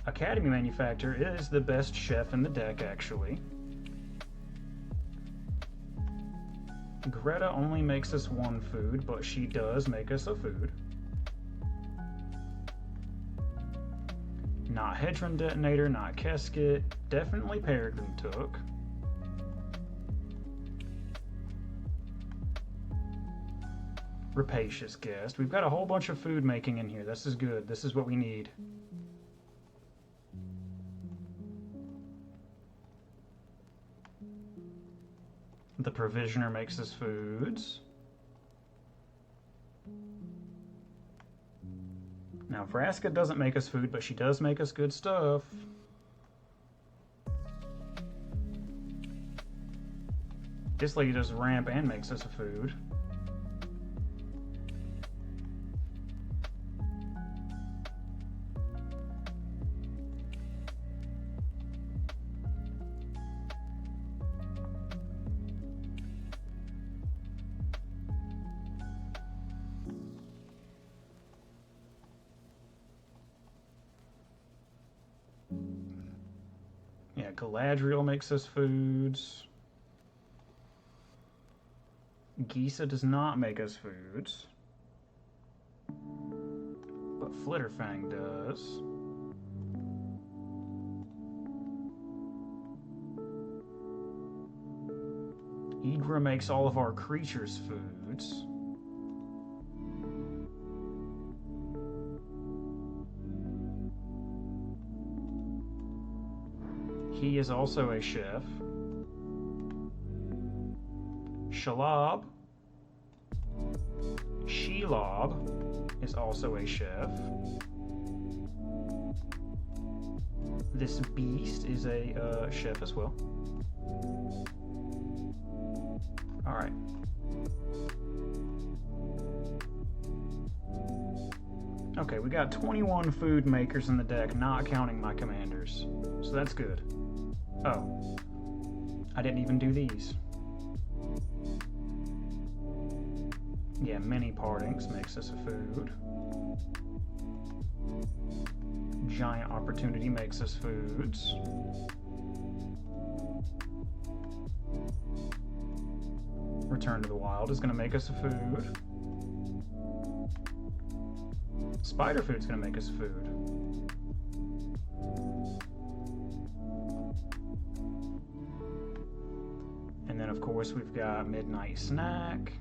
Academy Manufacturer is the best chef in the deck, actually. Greta only makes us one food, but she does make us a food. Not Hedron Detonator, not Kesket. Definitely Peregrine took. Rapacious Guest. We've got a whole bunch of food making in here. This is good. This is what we need. The Provisioner makes us foods. Now, Vraska doesn't make us food, but she does make us good stuff. This lady does ramp and makes us a food. Yeah, Galadriel makes us foods. Gisa does not make us foods. But Flitterfang does. Igra makes all of our creatures foods. He is also a chef. Shelob is also a chef. This beast is a chef as well. Alright. Okay, we got 21 food makers in the deck, not counting my commanders. So that's good. Oh. I didn't even do these. Yeah, many partings makes us a food. Giant opportunity makes us foods. Return to the Wild is going to make us a food. Spider food's going to make us a food. And then, of course, we've got Midnight Snack.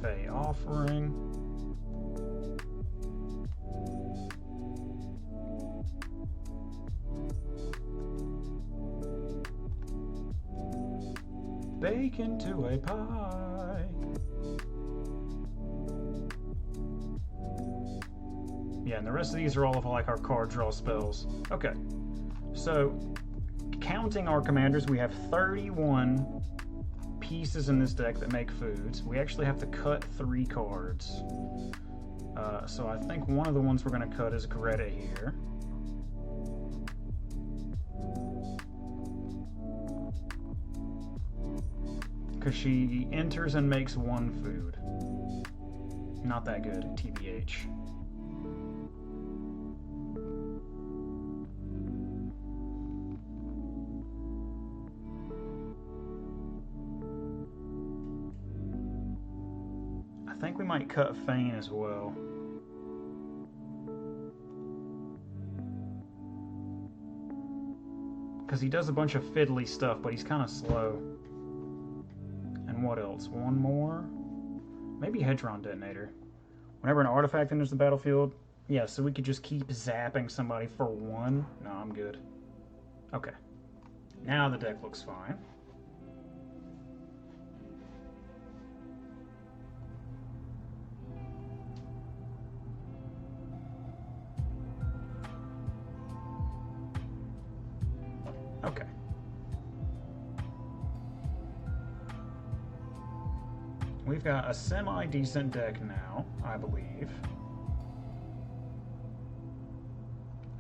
Fey Offering. Bake into a pie. Yeah, and the rest of these are all of like our card draw spells. Okay, so counting our commanders, we have 31 pieces in this deck that make foods. We actually have to cut 3 cards. So I think one of the ones we're going to cut is Greta here. Because she enters and makes 1 food. Not that good, TBH. I think we might cut Fane as well. Because he does a bunch of fiddly stuff, but he's kind of slow. And what else? One more? Maybe Hedron Detonator. Whenever an artifact enters the battlefield, yeah, so we could just keep zapping somebody for 1. No, I'm good. Okay. Now the deck looks fine. Okay. We've got a semi-decent deck now, I believe.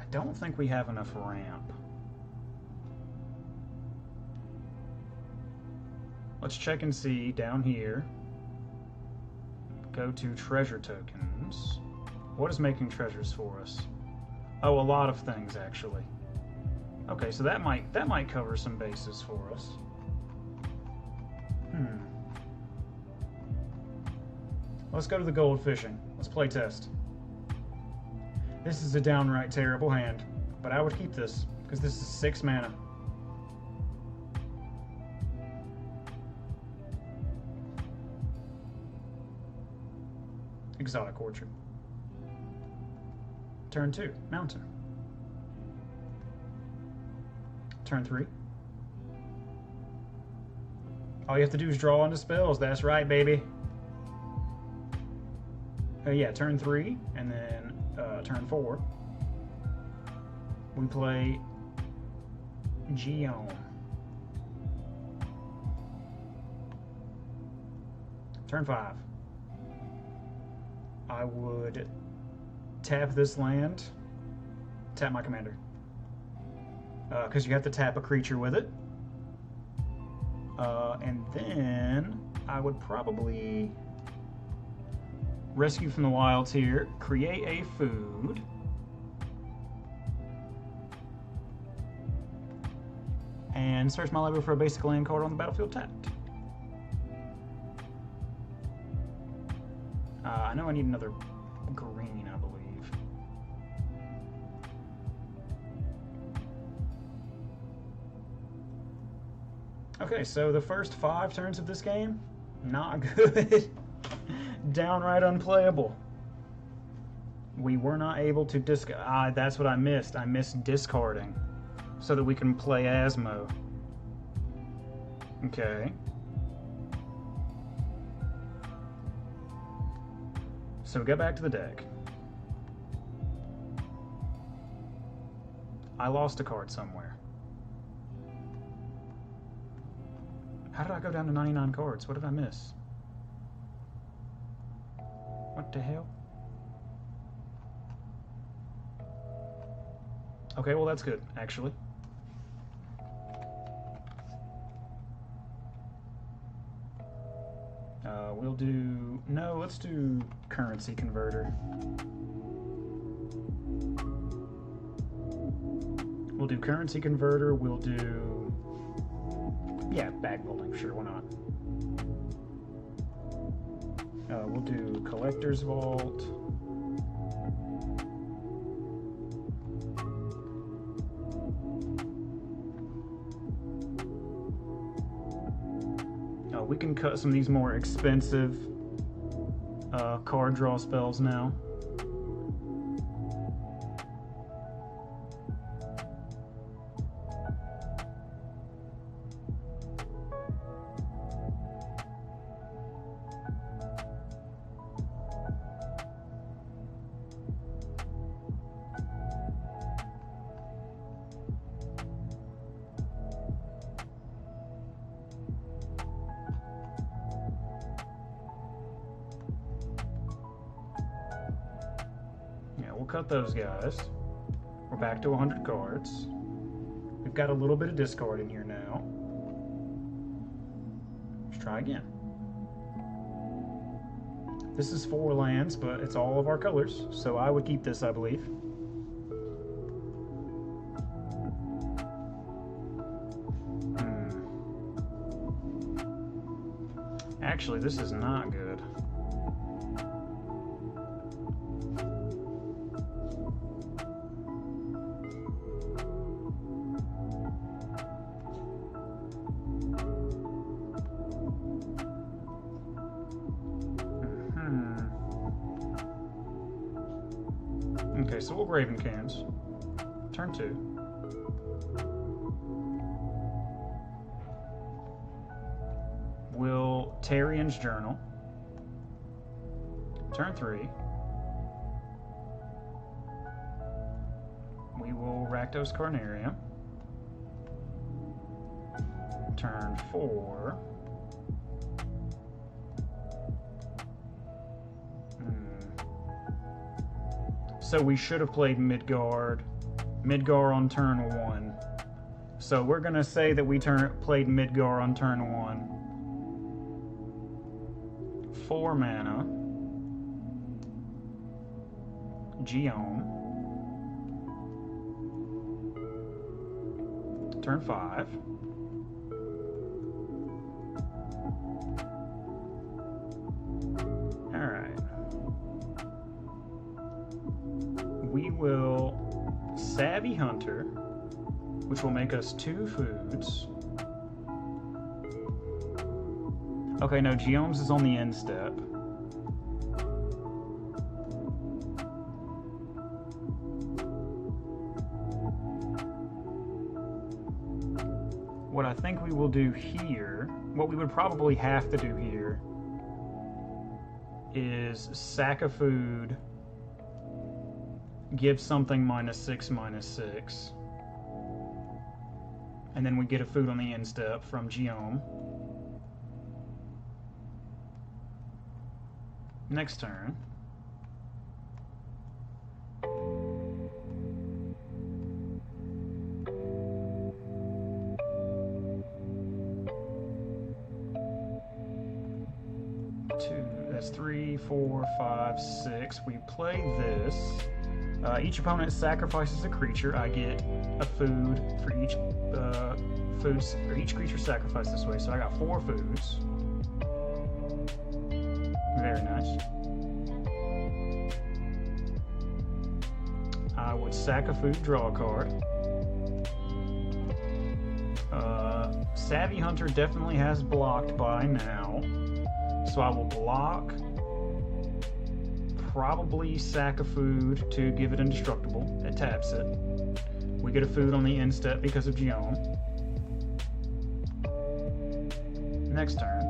I don't think we have enough ramp. Let's check and see down here. Go to treasure tokens. What is making treasures for us? Oh, a lot of things actually. Okay, so that might cover some bases for us. Let's go to the gold fishing. Let's play test. This is a downright terrible hand, but I would keep this because this is 6 mana. Exotic Orchard. Turn 2, Mountain. Turn 3. All you have to do is draw onto spells. That's right, baby. Yeah, turn 3, and then turn 4. We play Geom. Turn 5. I would tap this land, tap my commander. Because you have to tap a creature with it. And then I would probably rescue from the wilds here, create a food. And search my library for a basic land card on the battlefield tapped. I know I need another green, I believe. Okay, so the first 5 turns of this game, not good. Downright unplayable. We were not able to discard. That's what I missed. I missed discarding so that we can play Asmo. Okay. So we go back to the deck. I lost a card somewhere. How did I go down to 99 cards? What did I miss? What the hell? Okay, well that's good, actually. We'll do... No, let's do currency converter. We'll do currency converter, we'll do... Yeah, bag building, sure, why not? We'll do collector's vault. We can cut some of these more expensive card draw spells now. We'll cut those guys. We're back to 100 cards. We've got a little bit of discard in here now. Let's try again. This is 4 lands, but it's all of our colors, so I would keep this, I believe. Actually, this is not good. Okay, so we'll Graven Cans. Turn 2. We'll Tarian's Journal. Turn 3. We will Rakdos Carnarium. Turn 4. So we should have played Midgard. Midgard on turn 1. So we're going to say that we played Midgard on turn 1. 4 mana. Geom. Turn 5. Alright. We will Savvy Hunter, which will make us 2 foods. Okay, no, Geomes is on the end step. What I think we will do here, what we would probably have to do here, is sack a food, give something -6/-6, and then we get a food on the end step from Geom. Next turn. That's 3, 4, 5, 6. We play this. Each opponent sacrifices a creature. I get a food for each each creature sacrificed this way. So I got 4 foods. Very nice. I would sack a food, draw a card. Savvy Hunter definitely has blocked by now. So I will block, probably sack a food to give it indestructible. It taps it. We get a food on the end step because of Geom. Next turn.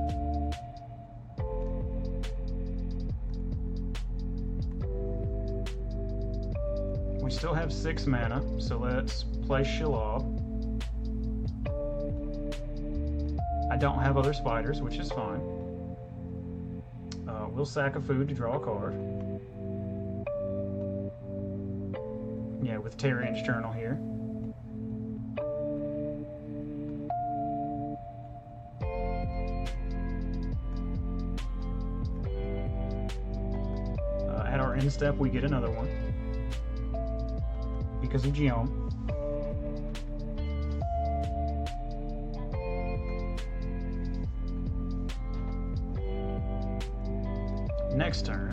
We still have 6 mana, so let's play Shelob. I don't have other spiders, which is fine. We'll sack a food to draw a card. Yeah, with Terran's Journal here. At our end step, we get another one because of Geom. Next turn.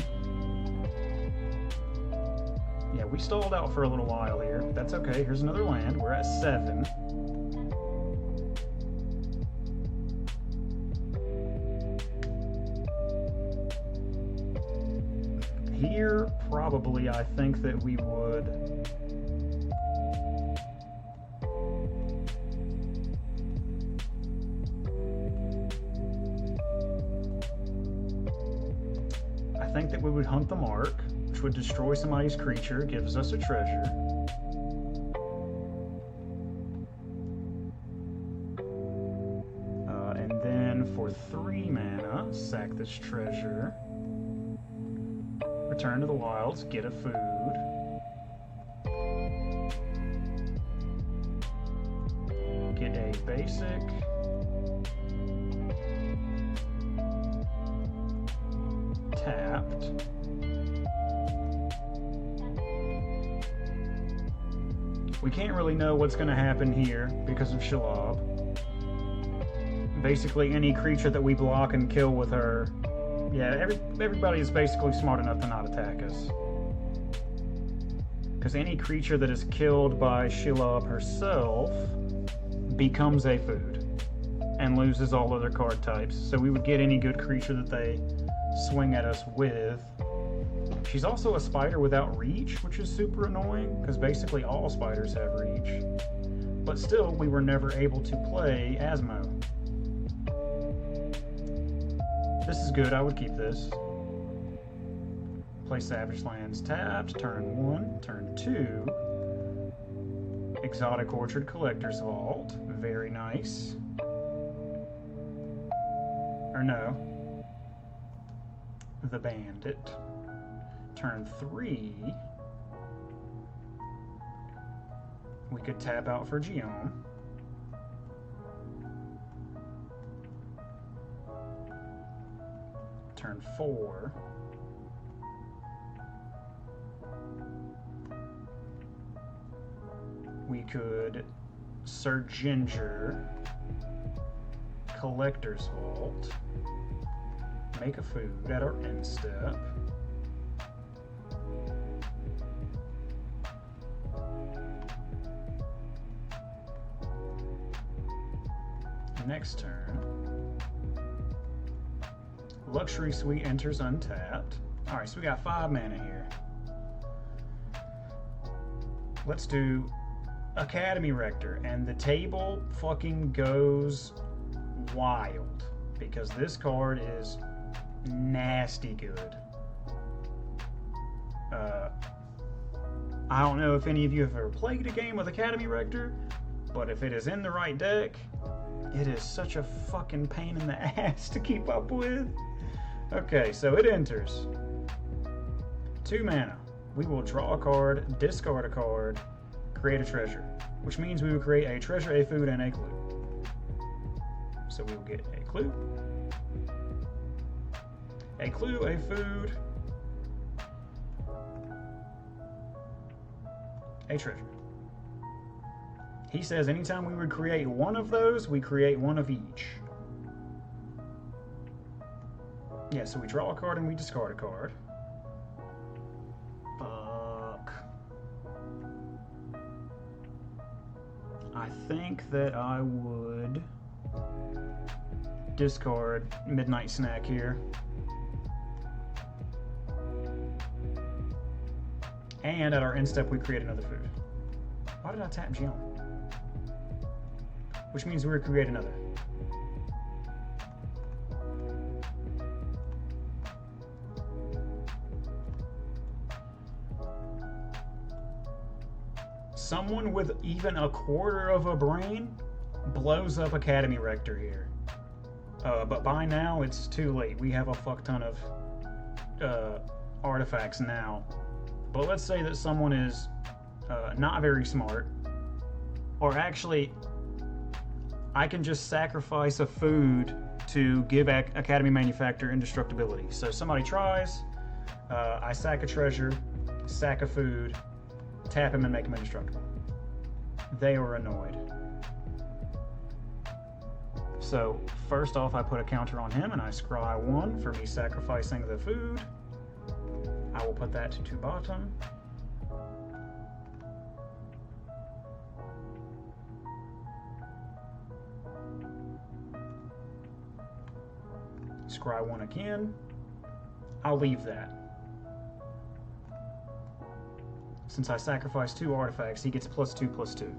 Yeah, we stalled out for a little while here. That's okay. Here's another land. We're at 7. Here, probably, I think that we would... I think that we would hunt the mark, which would destroy somebody's creature, gives us a treasure. And then for 3 mana, sack this treasure. Return to the wilds, get a food. Get a basic. Tapped. We can't really know what's going to happen here because of Shelob. Basically, any creature that we block and kill with her, yeah, everybody is basically smart enough to not attack us. Because any creature that is killed by Shelob herself becomes a food and loses all other card types. So we would get any good creature that they swing at us with. She's also a spider without reach, which is super annoying, because basically all spiders have reach. But still, we were never able to play Asmo. This is good, I would keep this. Play Savage Lands tapped, turn 1, turn 2. Exotic Orchard Collector's Vault, very nice. Or no. The Bandit. Turn 3, we could tap out for Geom. Turn 4, we could Sir Ginger, Collector's Vault, make a food at our end step. Next turn, Luxury Suite enters untapped. Alright, so we got 5 mana here. Let's do Academy Rector, and the table fucking goes wild because this card is nasty good. I don't know if any of you have ever played a game with Academy Rector, but if it is in the right deck, it is such a fucking pain in the ass to keep up with. Okay, so it enters. 2 mana. We will draw a card, discard a card, create a treasure, which means we will create a treasure, a food, and a clue. So we will get a clue, a food, a treasure. He says anytime we would create one of those, we create one of each. Yeah, so we draw a card and we discard a card. Fuck. I think that I would discard Midnight Snack here. And at our end step, we create another food. Why did I tap Geom? Which means we're create another. Someone with even a quarter of a brain blows up Academy Rector here. But by now, it's too late. We have a fuck ton of artifacts now. But let's say that someone is not very smart, or actually, I can just sacrifice a food to give Academy Manufactor indestructibility. So somebody tries, I sack a treasure, sack a food, tap him and make him indestructible. They were annoyed. So first off, I put a counter on him and I scry 1 for me sacrificing the food. I will put that to bottom. Scry 1 again. I'll leave that. Since I sacrificed 2 artifacts, he gets +2/+2.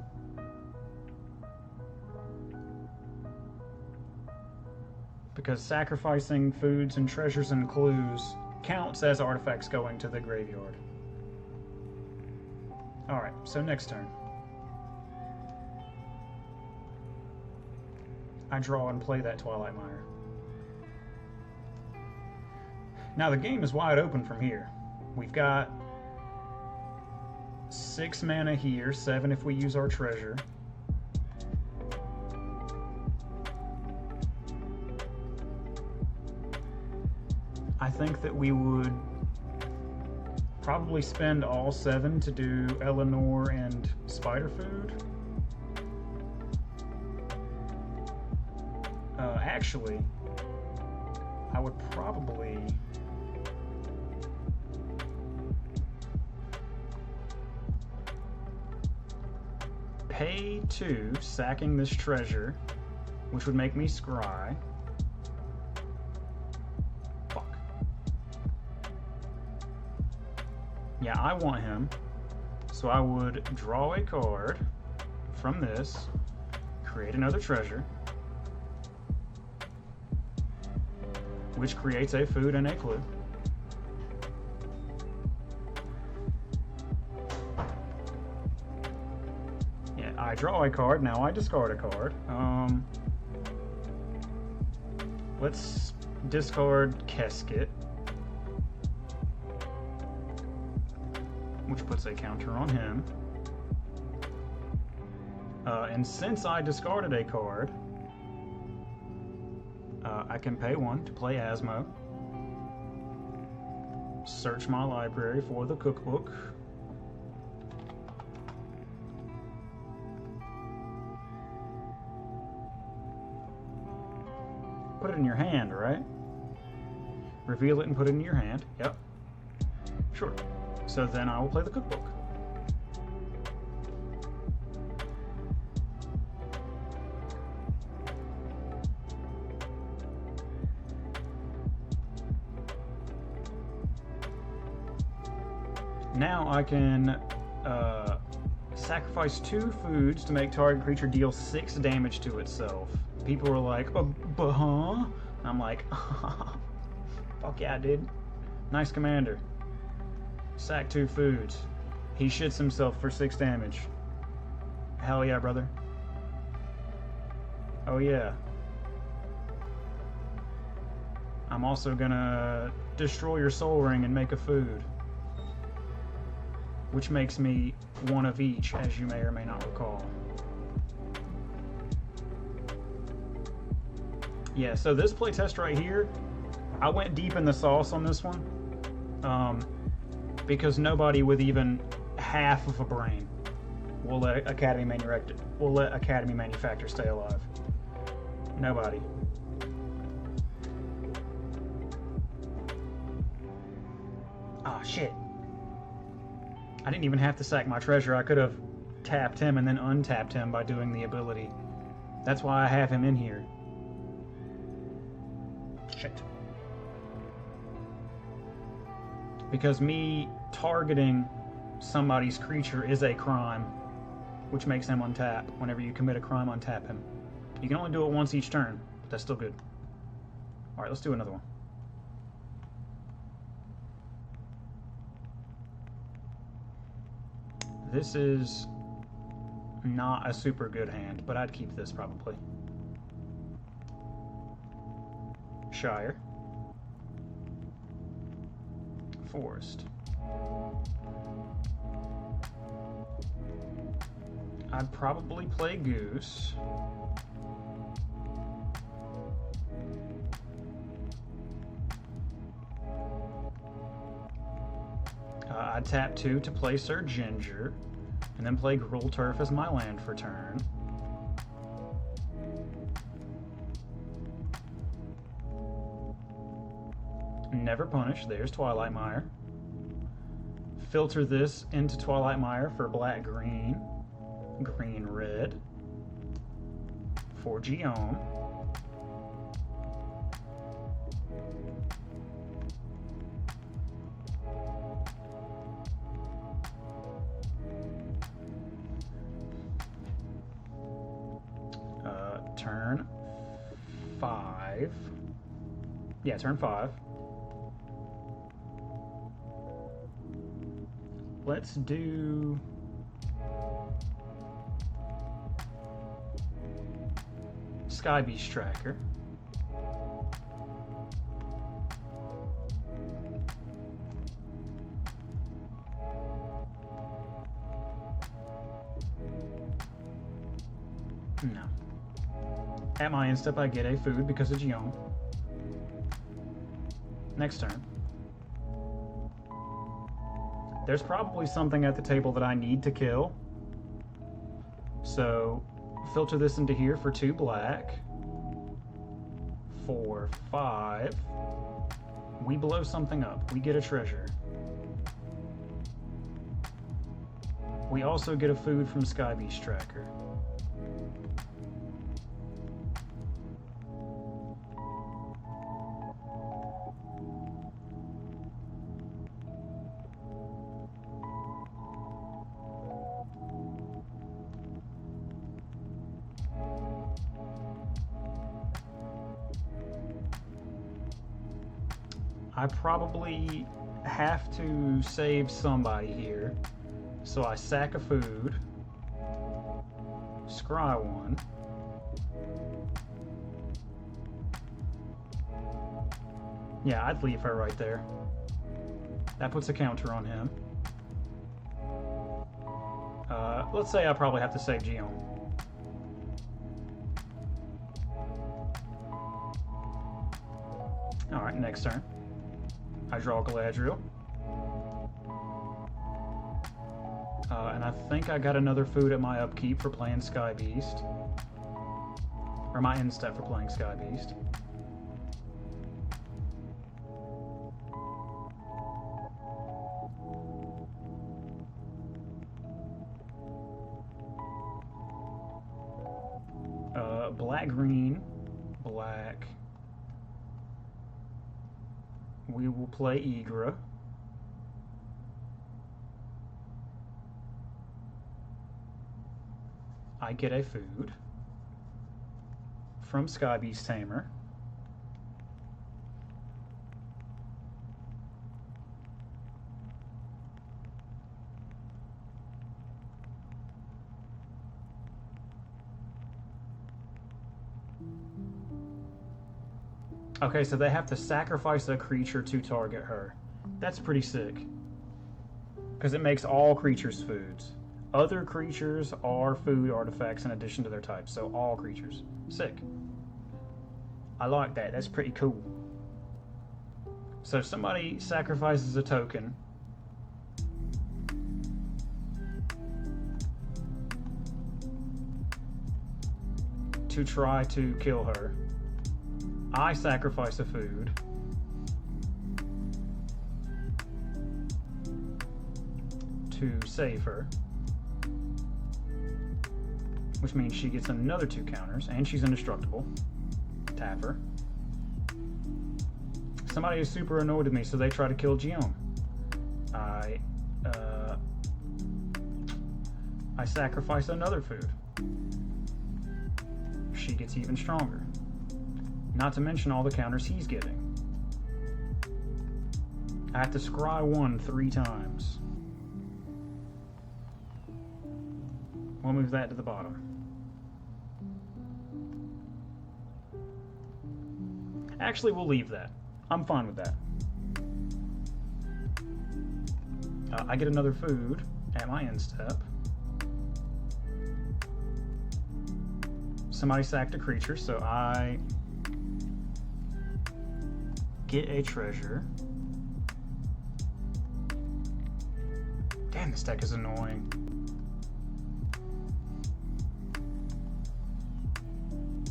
Because sacrificing foods and treasures and clues counts as artifacts going to the graveyard. Alright, so next turn. I draw and play that Twilight Mire. Now the game is wide open from here. We've got 6 mana here, 7 if we use our treasure. I think that we would probably spend all 7 to do Eleanor and Spider Food. Actually, I would probably pay 2, sacking this treasure, which would make me scry. Fuck. Yeah, I want him. So I would draw a card from this, create another treasure, which creates a food and a clue. Yeah, I draw a card, now I discard a card. Let's discard Kesket, which puts a counter on him. And since I discarded a card, I can pay 1 to play Asmo. Search my library for the cookbook. Put it in your hand, right? Reveal it and put it in your hand. Yep. Sure. So then I will play the cookbook. Now I can sacrifice 2 foods to make target creature deal 6 damage to itself. People were like, but huh? I'm like, fuck yeah, dude. Nice commander. Sack 2 foods. He shits himself for 6 damage. Hell yeah, brother. Oh yeah. I'm also gonna destroy your soul ring and make a food, which makes me 1 of each, as you may or may not recall. Yeah, so this playtest right here, I went deep in the sauce on this one, because nobody with even half of a brain will let Academy Manufactor stay alive. Nobody. Ah, shit. I didn't even have to sack my treasure. I could have tapped him and then untapped him by doing the ability. That's why I have him in here. Shit. Because me targeting somebody's creature is a crime, which makes him untap. Whenever you commit a crime, untap him. You can only do it once each turn, but that's still good. Alright, let's do another one. This is not a super good hand, but I'd keep this probably. Shire. Forest. I'd probably play Goose. I'd tap 2 to play Sir Ginger, and then play Gruul Turf as my land for turn. Never punish. There's Twilight Mire. Filter this into Twilight Mire for black-green, green-red, for Geom. Turn 5. Yeah, turn 5. Let's do Sky Beast Tracker. No. At my end step, I get a food because of Geom. Next turn. There's probably something at the table that I need to kill. So, filter this into here for 2 black. 4, 5. We blow something up. We get a treasure. We also get a food from Sky Beast Tracker. I probably have to save somebody here, so I sack a food, scry 1, yeah, I'd leave her right there. That puts a counter on him. Let's say I probably have to save Geom. Alright, next turn. I draw Galadriel. And I think I got another food at my upkeep for playing Sky Beast. Or my end step for playing Sky Beast. Black, green, black. We will play Igra. I get a food from Sky Beast Tamer. Okay, so they have to sacrifice a creature to target her. That's pretty sick. Because it makes all creatures foods. Other creatures are food artifacts in addition to their types, so all creatures. Sick. I like that. That's pretty cool. So if somebody sacrifices a token, to try to kill her, I sacrifice a food to save her, which means she gets another 2 counters, and she's indestructible. Tap her. Somebody is super annoyed with me, so they try to kill Geom. I sacrifice another food. She gets even stronger. Not to mention all the counters he's getting. I have to scry 1 3 times. We'll move that to the bottom. Actually, we'll leave that. I'm fine with that. I get another food at my end step. Somebody sacked a creature, so I get a treasure. Damn, this deck is annoying.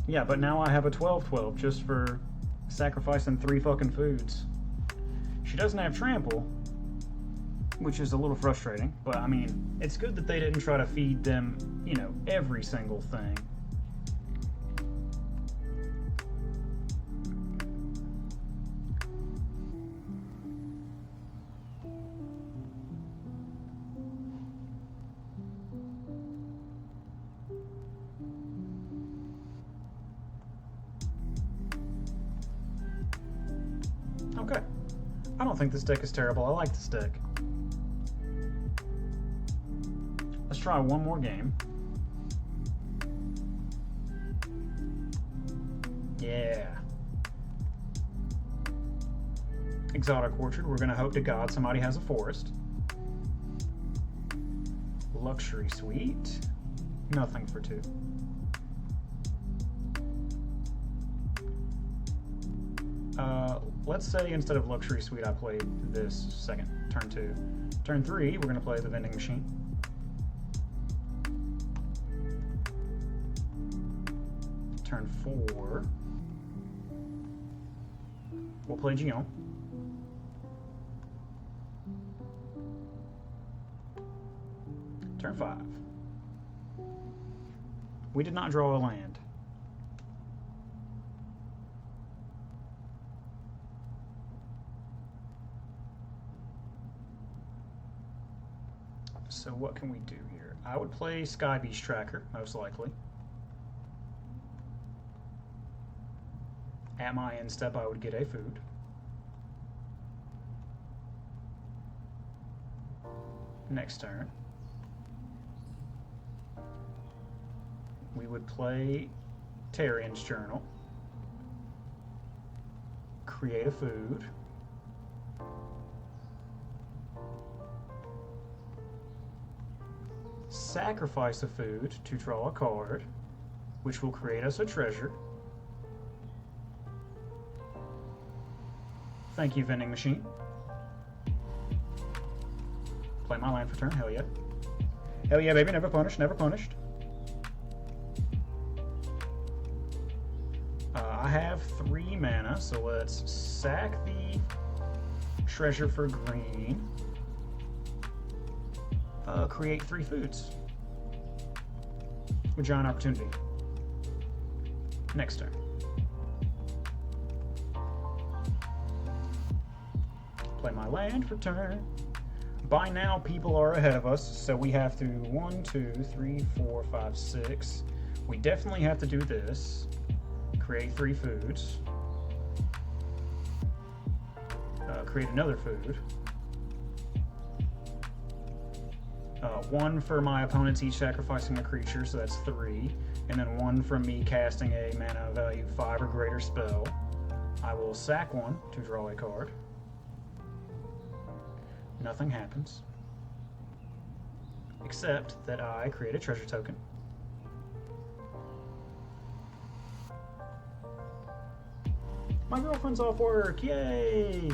Yeah, but now I have a 12/12 just for sacrificing 3 fucking foods. She doesn't have trample, which is a little frustrating, but I mean, it's good that they didn't try to feed them, you know, every single thing. Okay. I don't think this deck is terrible. I like this deck. Let's try one more game. Yeah. Exotic Orchard. We're going to hope to God somebody has a forest. Luxury Suite. Nothing for 2. Let's say instead of Luxury Suite, I played this second, turn 2. Turn 3, we're going to play the vending machine. Turn 4, we'll play Gion. Turn 5. We did not draw a land. So what can we do here? I would play Sky Beast Tracker, most likely. At my end step, I would get a food. Next turn, we would play Tarian's Journal, create a food, sacrifice a food to draw a card, which will create us a treasure. Thank you, vending machine. Play my land for turn, hell yeah. Hell yeah, baby, never punished, never punished. I have 3 mana, so let's sack the treasure for green. Create 3 foods. With giant opportunity. Next turn. Play my land for turn. By now, people are ahead of us, so we have to 1, 2, 3, 4, 5, 6. We definitely have to do this. Create 3 foods. Create another food. 1 for my opponents each sacrificing a creature, so that's 3. And then 1 from me casting a mana value 5 or greater spell. I will sack 1 to draw a card. Nothing happens. Except that I create a treasure token. My girlfriend's off work, yay!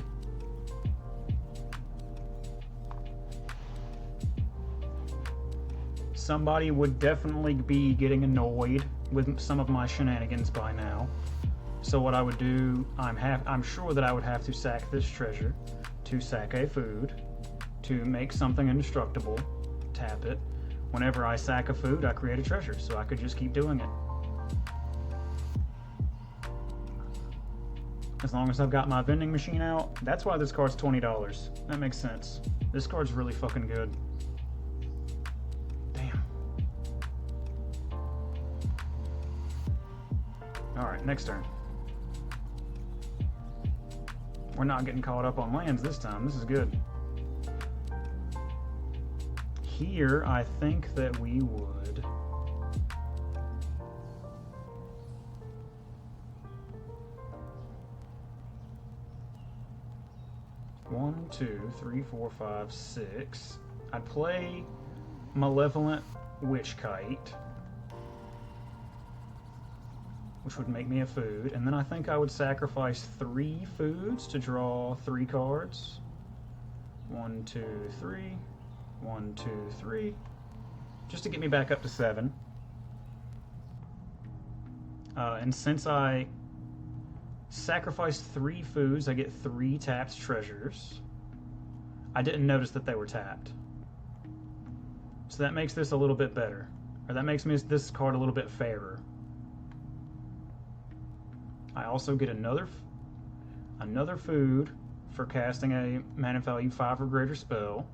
Somebody would definitely be getting annoyed with some of my shenanigans by now. So what I would do, I'm sure that I would have to sack this treasure to sack a food, to make something indestructible, tap it. Whenever I sack a food, I create a treasure, so I could just keep doing it. As long as I've got my vending machine out, that's why this card's $20. That makes sense. This card's really fucking good. Damn. Alright, next turn. We're not getting caught up on lands this time. This is good. Here, I think that we would... 1, 2, 3, 4, 5, 6. I'd play Malevolent Witch Kite, which would make me a food, and then I think I would sacrifice 3 foods to draw 3 cards. 1, 2, 3. 1, 2, 3. Just to get me back up to 7. And since I sacrificed 3 foods, I get 3 tapped treasures. I didn't notice that they were tapped. So that makes this a little bit better. Or that makes this card a little bit fairer. I also get another food for casting a mana value 5 or greater spell.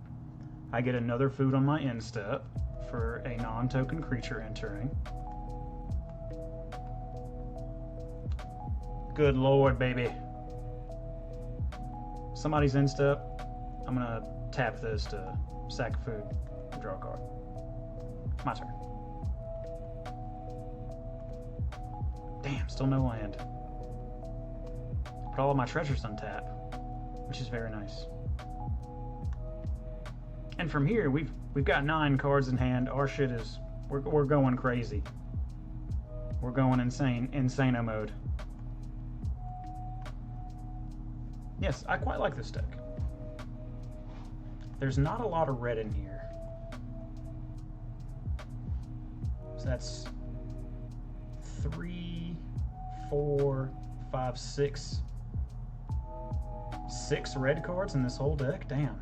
I get another food on my end step for a non-token creature entering. Good lord, baby. Somebody's end step. I'm gonna tap this to sack food and draw a card. My turn. Damn, still no land. Put all of my treasures on tap, which is very nice. And from here, we've got 9 cards in hand. Our shit is we're going crazy. We're going insano mode. Yes, I quite like this deck. There's not a lot of red in here. So that's 3, 4, 5, 6. 6 red cards in this whole deck? Damn.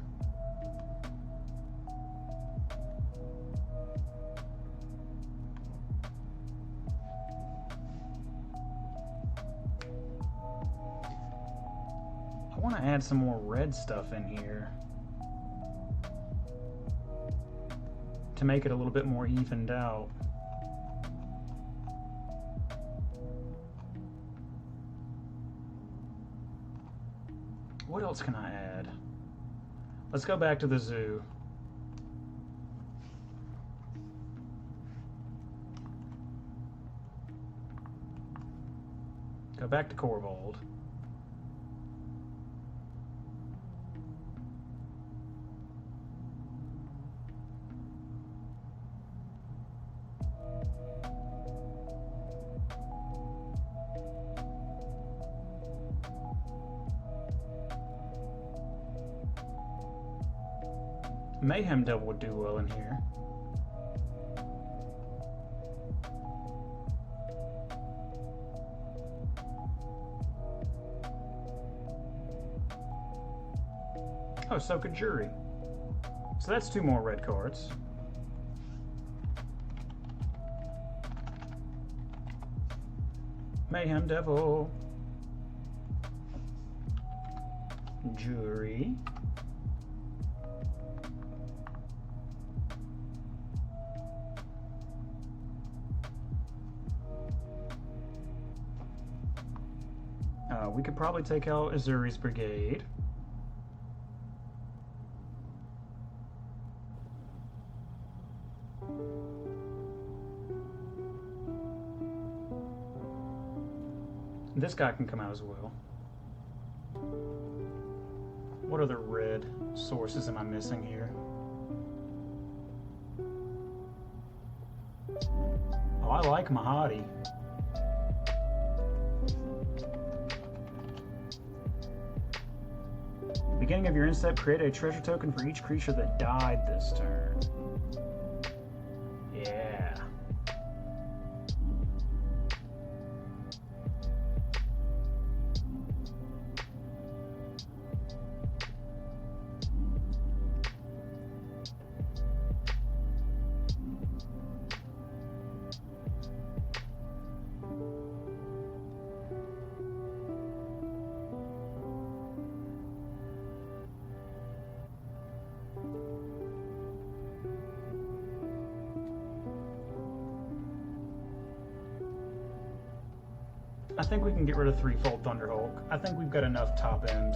I want to add some more red stuff in here to make it a little bit more evened out. What else can I add? Let's go back to the zoo. Go back to Corvold. Mayhem Devil would do well in here. Oh, so could Jury. So that's 2 more red cards. Mayhem Devil. Jury. We could probably take out Azuri's Brigade. This guy can come out as well. What other red sources am I missing here? Oh, I like Mahadi. Beginning of your end step, create a treasure token for each creature that died this turn. Yeah. I think we can get rid of Threefold Thunderhulk. I think we've got enough top end.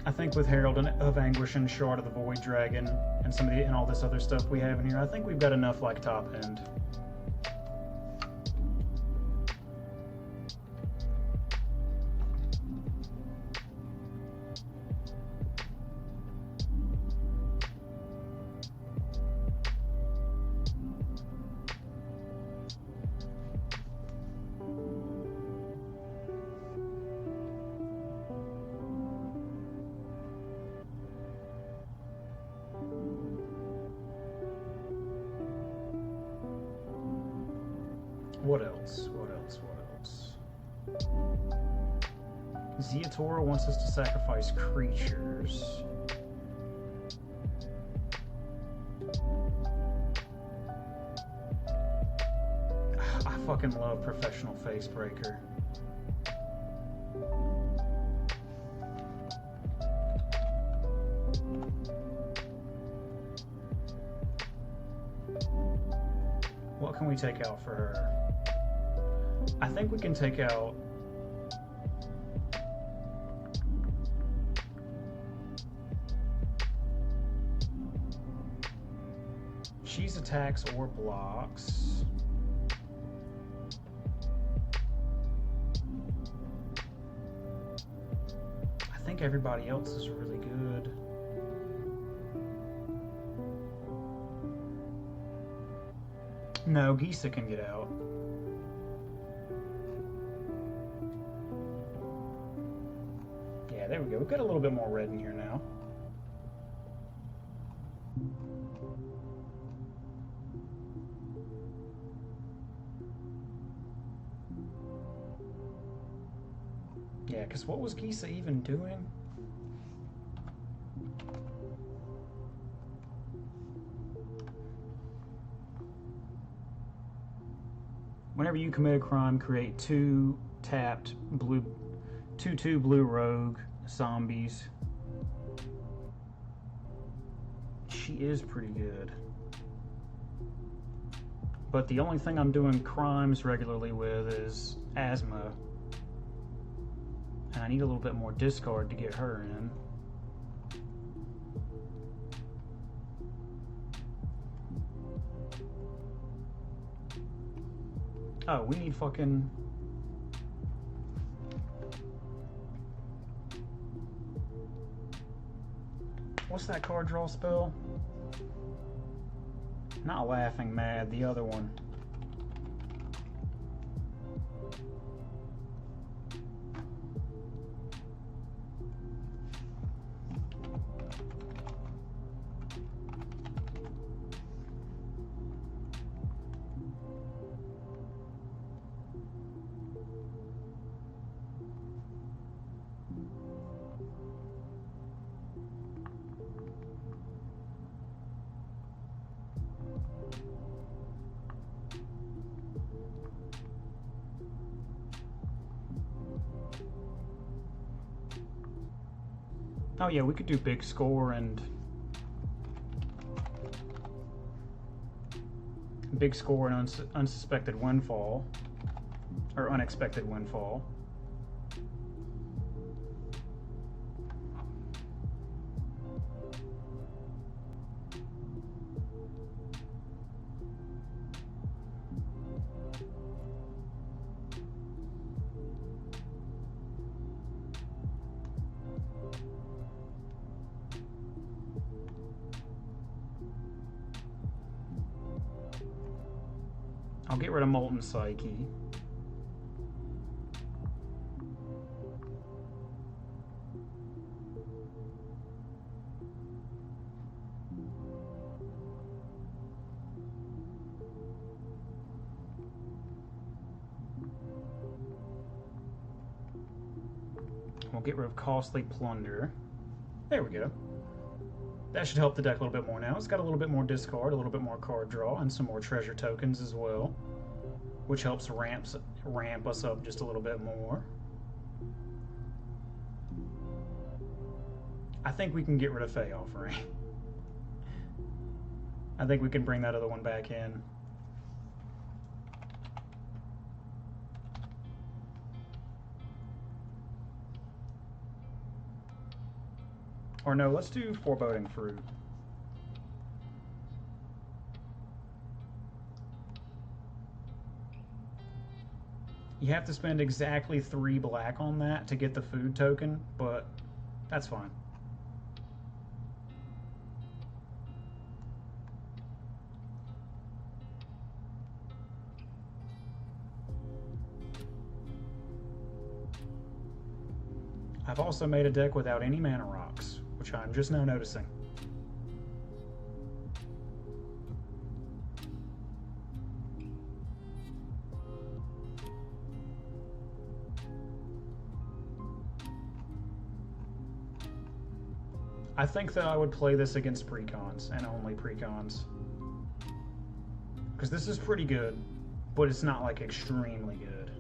I think with Herald of Anguish and Shard of the Void Dragon and some of the and all this other stuff we have in here, I think we've got enough like top end. What else? What else? What else? Ziatora wants us to sacrifice creatures. I fucking love Professional Facebreaker. What can we take out for her? I think we can take out... She's attacks or blocks. I think everybody else is really good. No, Gisa can get out. Yeah, there we go. We've got a little bit more red in here now. Yeah, because what was Gisa even doing? Whenever you commit a crime, create 2 tapped blue, 2/2 blue rogue zombies. She is pretty good. But the only thing I'm doing crimes regularly with is asthma. And I need a little bit more discard to get her in. Oh, we need fucking... What's that card draw spell? Not Laughing Mad, the other one. Oh yeah, we could do big score and unsuspected windfall, or unexpected windfall. I'll get rid of Molten Psyche. We'll get rid of Costly Plunder. There we go. That should help the deck a little bit more now. It's got a little bit more discard, a little bit more card draw, and some more treasure tokens as well, which helps ramp us up just a little bit more. I think we can get rid of Fey Offering. I think we can bring that other one back in. Or no, let's do Foreboding Fruit. You have to spend exactly 3 black on that to get the food token, but that's fine. I've also made a deck without any mana rocks, which I'm just now noticing. I think that I would play this against precons and only precons. Because this is pretty good, but it's not like extremely good.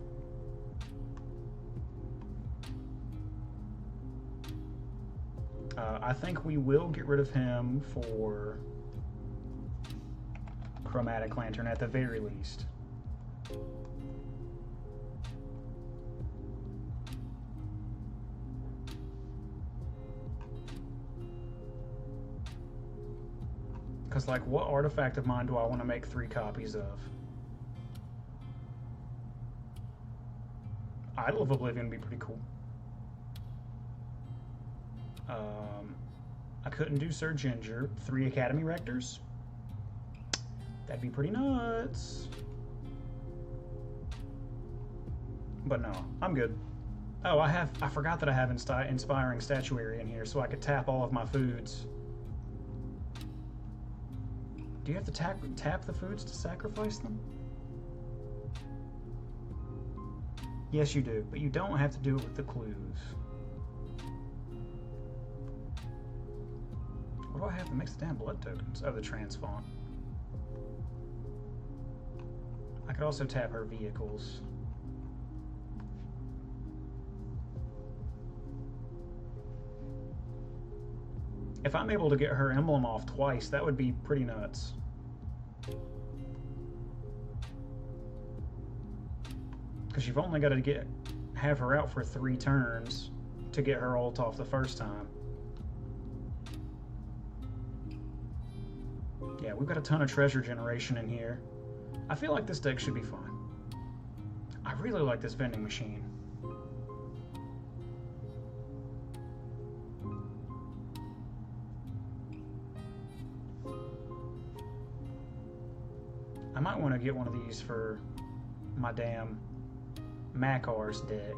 I think we will get rid of him for Chromatic Lantern at the very least. Because, like, what artifact of mine do I want to make 3 copies of? Idol of Oblivion would be pretty cool. I couldn't do Sir Ginger. 3 Academy Rectors. That'd be pretty nuts. But no, I'm good. Oh, I forgot that I have Inspiring Statuary in here, so I could tap all of my foods. Do you have to tap the foods to sacrifice them? Yes, you do, but you don't have to do it with the clues. What do I have to mix the damn blood tokens? Oh, the trans font. I could also tap her vehicles. If I'm able to get her emblem off twice, that would be pretty nuts. Because you've only got to have her out for 3 turns to get her ult off the first time. Yeah, we've got a ton of treasure generation in here. I feel like this deck should be fine. I really like this vending machine. I might want to get one of these for my damn Makar's deck.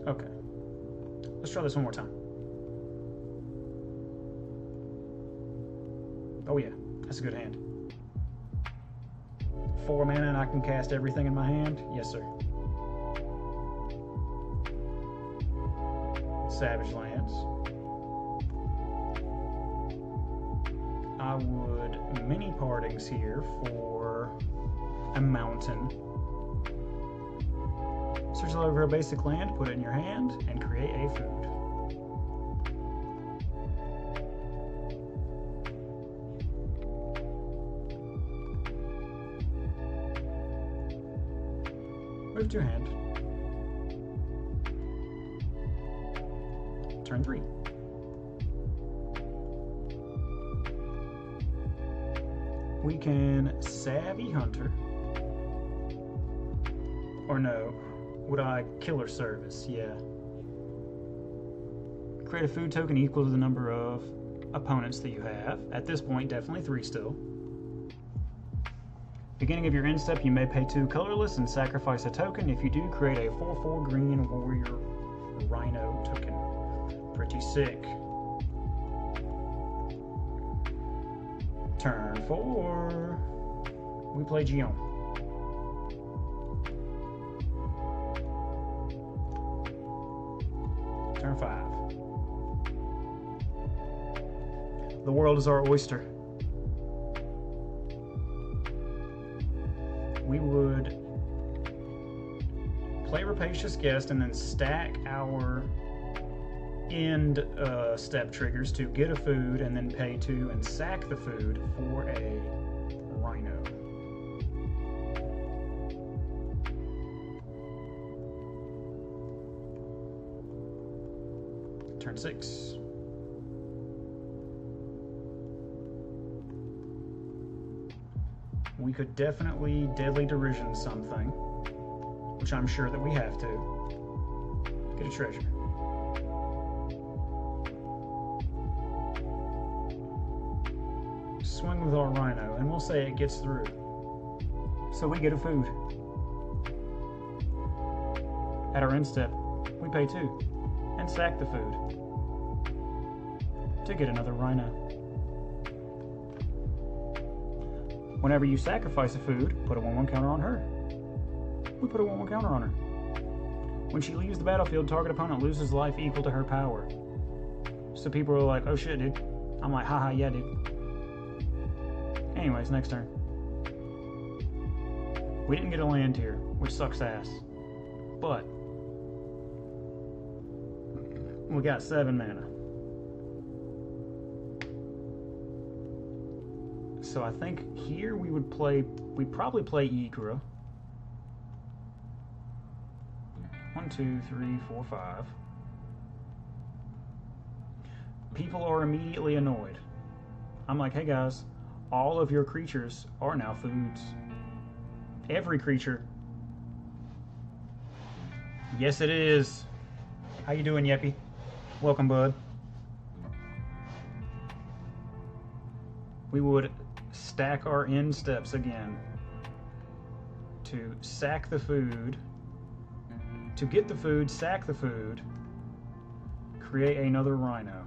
Okay. Let's try this one more time. Oh yeah, that's a good hand. 4 mana and I can cast everything in my hand? Yes, sir. Savage Lands. I would mini partings here for a mountain. Search over a basic land, put it in your hand, and create a food. Move to your hand. Turn 3. We can Savvy Hunter. Or no. Would I Killer Service? Yeah. Create a food token equal to the number of opponents that you have. At this point, definitely 3 still. Beginning of your end step, you may pay 2 colorless and sacrifice a token. If you do, create a 4/4 green warrior rhino token. Pretty sick. Turn 4. We play Gion. Turn 5. The world is our oyster. We would play Rapacious Guest and then stack our end step triggers to get a food and then pay 2 and sack the food for a rhino. Turn 6. We could definitely Deadly Derision something, which I'm sure that we have to. Get a treasure. Swing with our rhino, and we'll say it gets through. So we get a food. At our end step, we pay 2 and sack the food to get another rhino. Whenever you sacrifice a food, put a 1/1 counter on her. We put a 1/1 counter on her. When she leaves the battlefield, target opponent loses life equal to her power. So people are like, oh shit, dude. I'm like, haha, yeah, dude. Anyways, next turn. We didn't get a land here, which sucks ass. But we got 7 mana. So I think here we'd probably play Igra. 1, 2, 3, 4, 5. People are immediately annoyed. I'm like, hey guys, all of your creatures are now foods. Every creature. Yes, it is. How you doing, Yeppy? Welcome, bud. We would stack our end steps again to sack the food, to get the food, sack the food, create another rhino.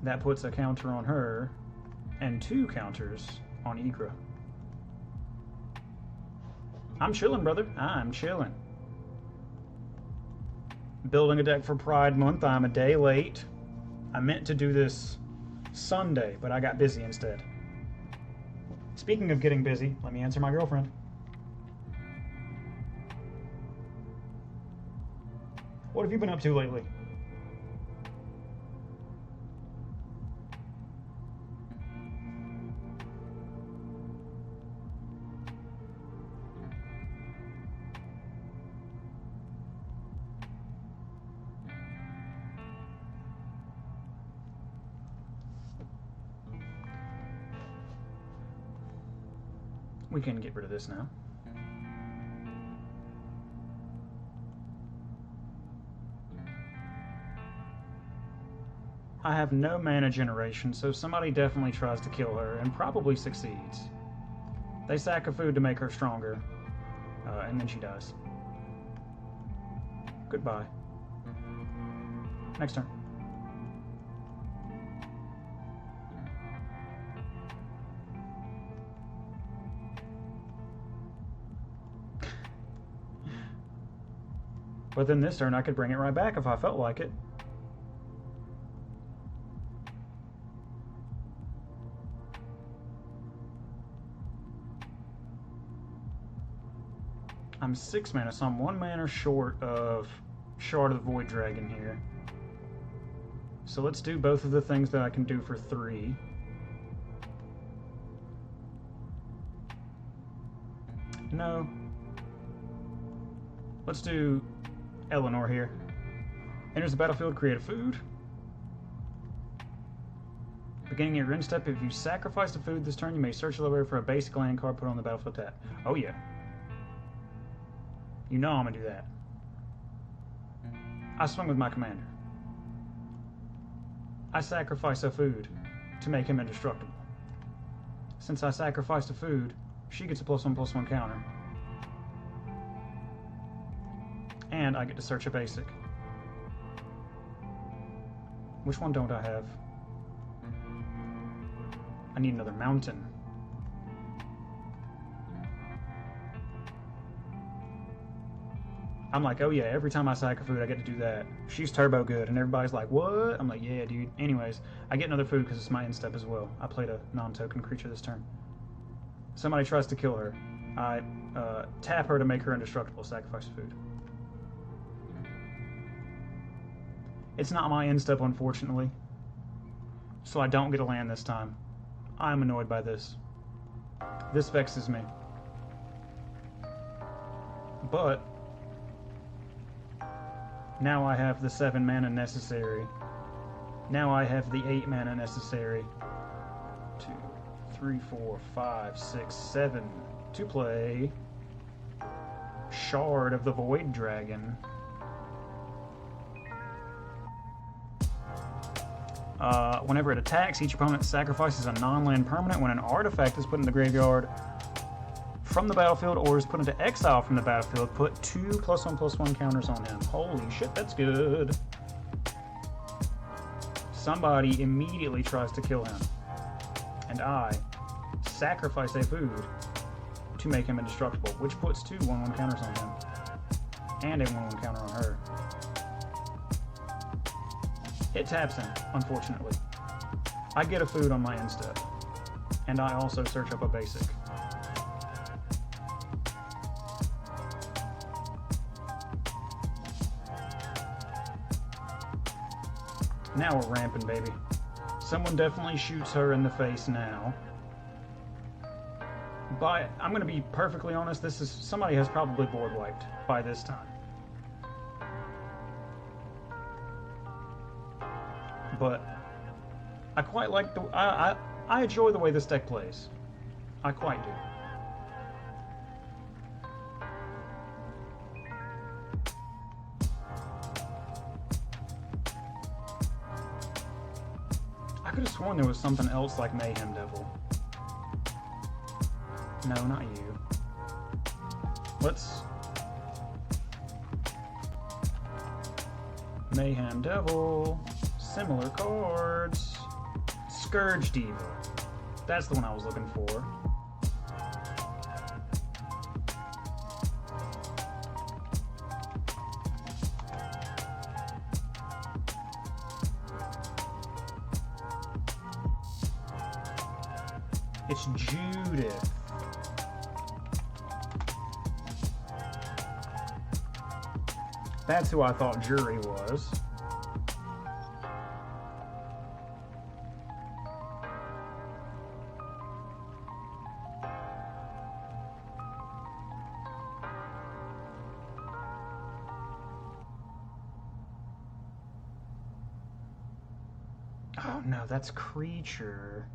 That puts a counter on her and 2 counters on Igra. I'm chilling, brother. I'm chilling. Building a deck for Pride Month. I'm a day late. I meant to do this Sunday, but I got busy instead. Speaking of getting busy, let me answer my girlfriend. What have you been up to lately? We can get rid of this now. I have no mana generation, so somebody definitely tries to kill her and probably succeeds. They sack a food to make her stronger, and then she dies. Goodbye. Next turn. But then this turn I could bring it right back if I felt like it. I'm 6 mana, so I'm 1 mana short of Shard of the Void Dragon here. So let's do both of the things that I can do for 3. No. Let's do Eleanor here. Enters the battlefield, create a food. Beginning your end step, if you sacrifice the food this turn, you may search the library for a basic land card put on the battlefield tab. Oh yeah. You know I'm gonna do that. I swing with my commander. I sacrifice a food to make him indestructible. Since I sacrificed a food, she gets a +1/+1 counter. And I get to search a basic. Which one don't I have? I need another mountain. I'm like, oh yeah, every time I sack a food, I get to do that. She's turbo good, and everybody's like, what? I'm like, yeah, dude. Anyways, I get another food because it's my end step as well. I played a non-token creature this turn. Somebody tries to kill her. I tap her to make her indestructible, sacrifice food. It's not my end step, unfortunately. So I don't get a land this time. I'm annoyed by this. This vexes me. But now I have the 7 mana necessary. Now I have the 8 mana necessary. 2, 3, 4, 5, 6, 7 to play Shard of the Void Dragon. Whenever it attacks, each opponent sacrifices a non-land permanent. When an artifact is put in the graveyard from the battlefield or is put into exile from the battlefield, put 2 +1/+1 counters on him. Holy shit, that's good. Somebody immediately tries to kill him. and I sacrifice a food to make him indestructible, which puts 2 1/1 counters on him, and a 1/1 counter on her. It taps him, unfortunately. I get a food on my end step, and I also search up a basic. Now we're ramping, baby. Someone definitely shoots her in the face now. But I'm going to be perfectly honest, somebody has probably board wiped by this time. But I quite like I enjoy the way this deck plays. I quite do. I could have sworn there was something else like Mayhem Devil. No, not you. Let's... Mayhem Devil. Similar cards. Scourge Diva. That's the one I was looking for. It's Judith. That's who I thought Jury was. Oh no, that's Creature.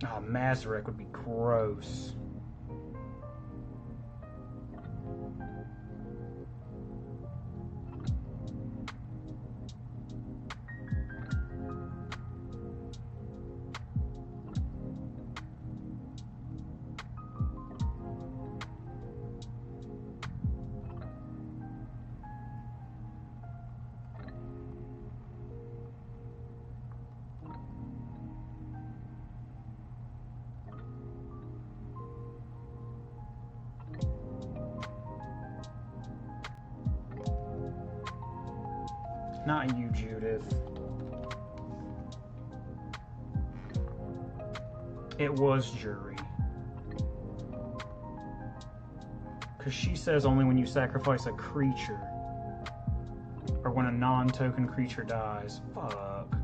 Oh, Mazarek would be gross. Not you, Judith. It was Jury. Because she says only when you sacrifice a creature. Or when a non-token creature dies. Fuck.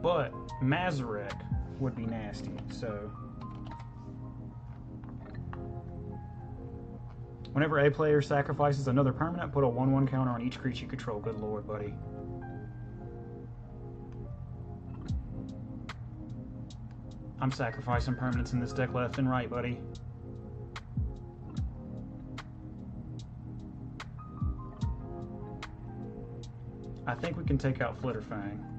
But Mazarek would be nasty, so... Whenever a player sacrifices another permanent, put a 1/1 counter on each creature you control. Good lord, buddy. I'm sacrificing permanents in this deck left and right, buddy. I think we can take out Flitterfang.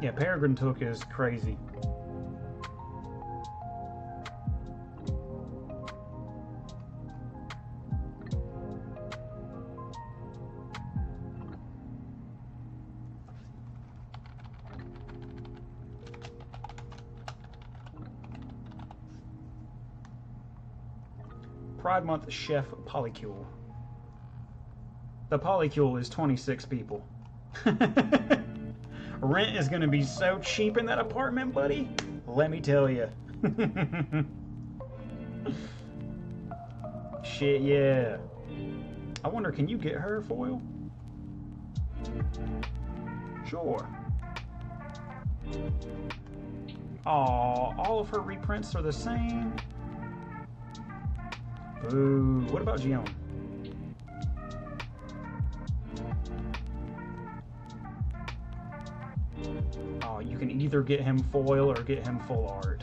Yeah, Peregrine Took is crazy. Pride Month Chef Polycule. The Polycule is 26 people. Rent is gonna be so cheap in that apartment, buddy. Let me tell you. Shit, yeah. I wonder, can you get her foil? Sure. Aw, all of her reprints are the same. Boo. What about Gion? Oh, you can either get him foil or get him full art.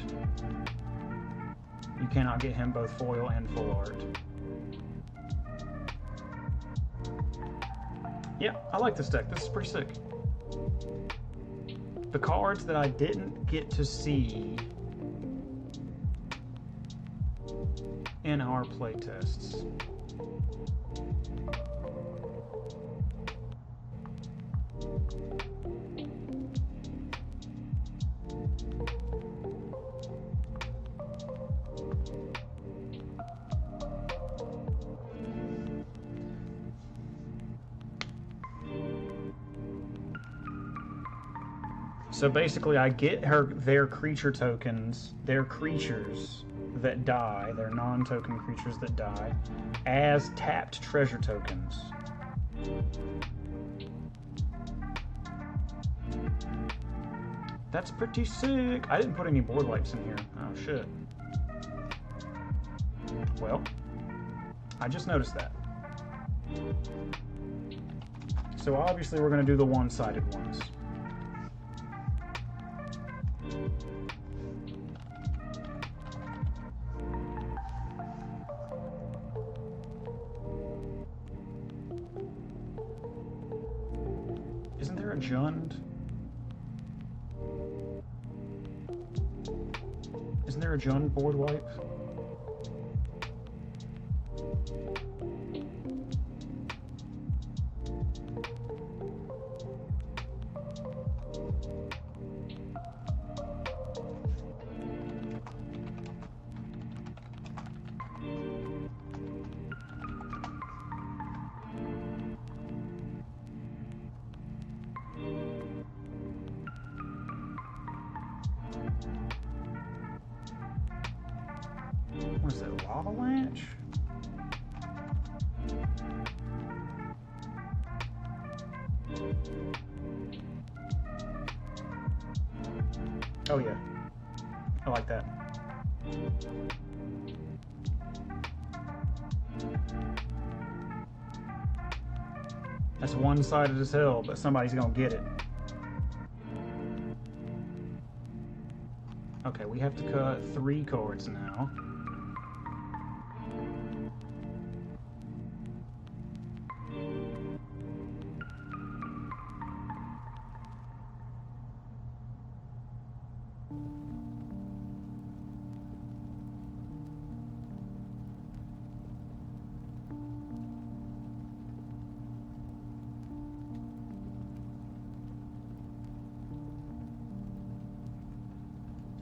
You cannot get him both foil and full art. Yeah, I like this deck. This is pretty sick. The cards that I didn't get to see in our playtests. So basically I get their creature tokens, their creatures that die, their non-token creatures that die, as tapped treasure tokens. That's pretty sick. I didn't put any board wipes in here. Oh shit. Well, I just noticed that. So obviously we're going to do the one-sided ones. Isn't there a Jund? Isn't there a Jund board wipe? What is that, Avalanche? Oh yeah, I like that. That's one-sided as hell, but somebody's gonna get it. Okay, we have to cut 3 cards now.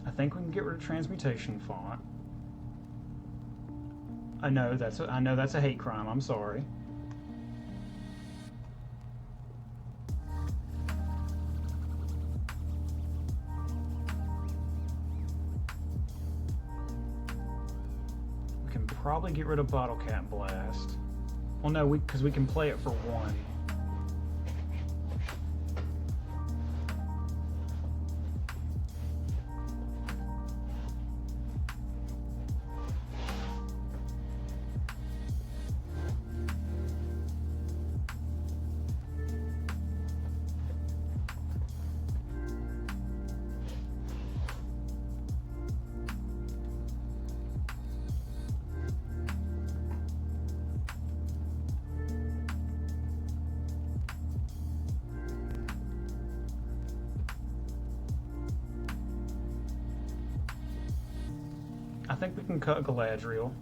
I think we can get rid of transmutation font. I know that's a hate crime. I'm sorry. We can probably get rid of Bottle Cap Blast. Well, no, because we can play it for 1. I think we can cut Galadriel.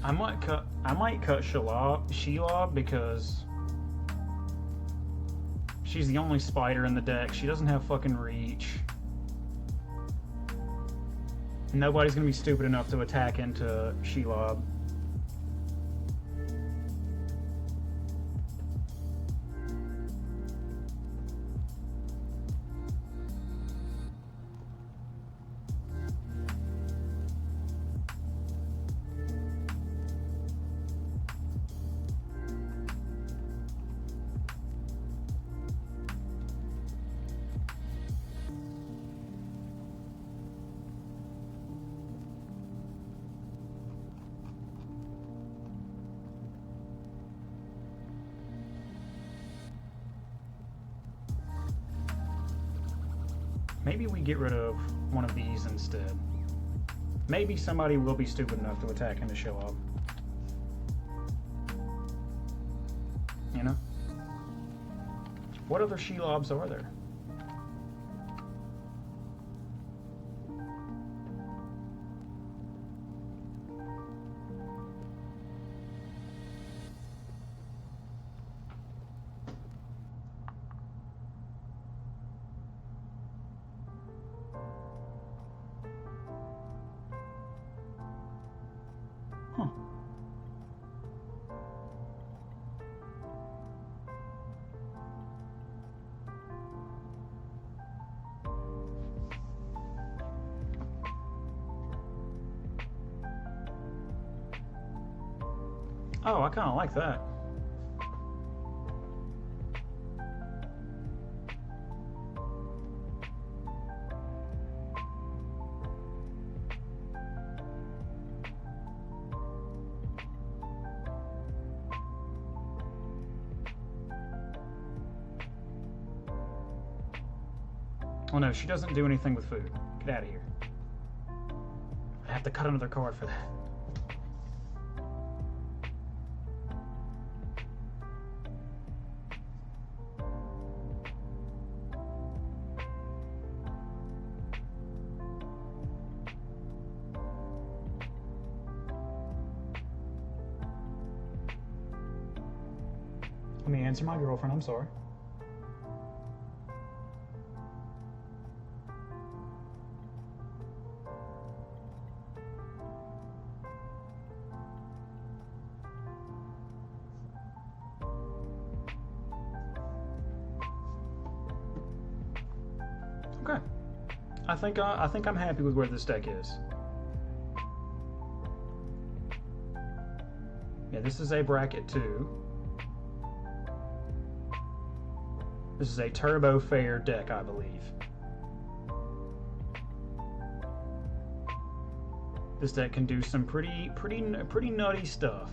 I might cut Shelob because she's the only spider in the deck. She doesn't have fucking reach. Nobody's gonna be stupid enough to attack into Shelob. Maybe we get rid of one of these instead. Maybe somebody will be stupid enough to attack into Shelob. You know? What other Shelobs are there? Huh. Oh, I kind of like that. Oh no, she doesn't do anything with food. Get out of here. I have to cut another card for that. Let me answer my girlfriend, I'm sorry. Okay. I think I'm happy with where this deck is. Yeah, this is a bracket 2. This is a turbo fair deck, I believe. This deck can do some pretty nutty stuff,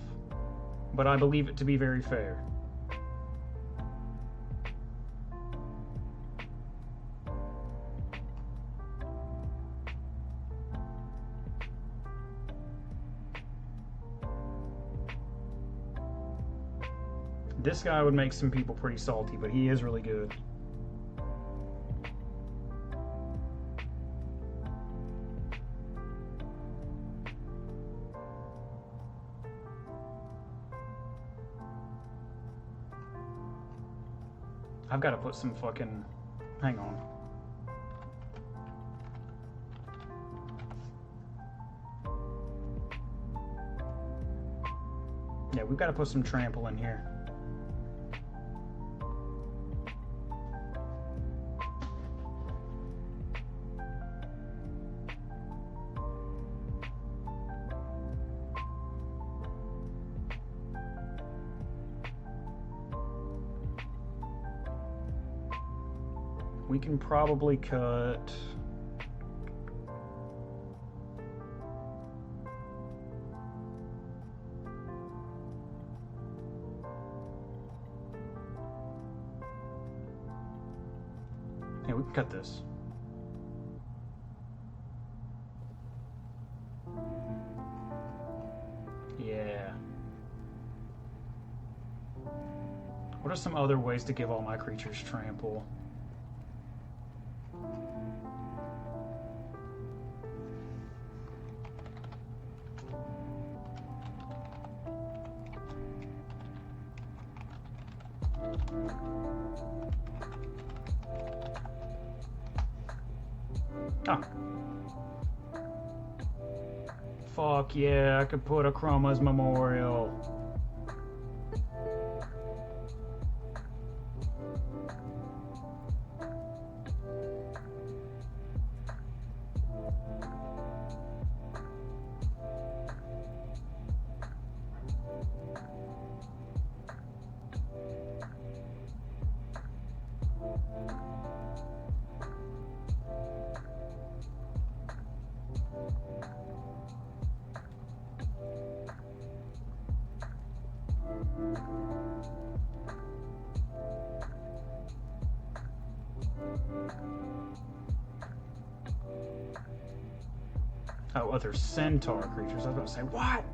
but I believe it to be very fair. This guy would make some people pretty salty, but he is really good. I've got to put some fucking... Hang on. Yeah, we've got to put some trample in here. We can probably cut... Yeah, we can cut this. Yeah. What are some other ways to give all my creatures trample? Oh. Fuck yeah, I could put a Chroma's Memorial. Oh, other centaur creatures. I was about to say, what?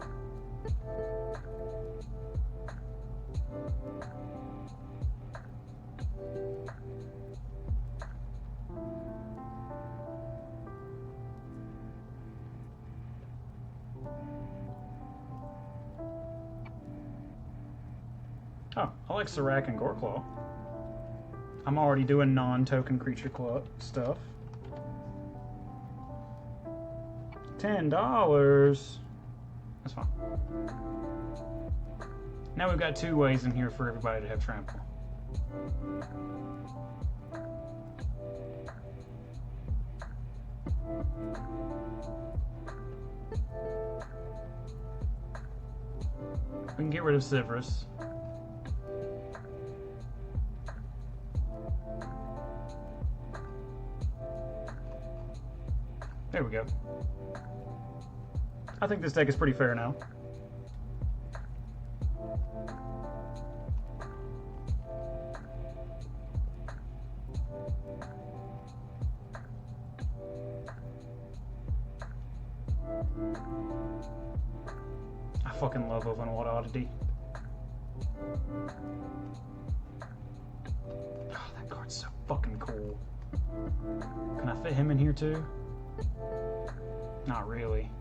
Oh, I like Serac and Goreclaw. I'm already doing non-token creature stuff. $10. That's fine. Now we've got 2 ways in here for everybody to have trample. We can get rid of Sivrus. There we go. I think this deck is pretty fair now. I fucking love Ovenwood Oddity. Oh, that card's so fucking cool. Can I fit him in here too? Not really.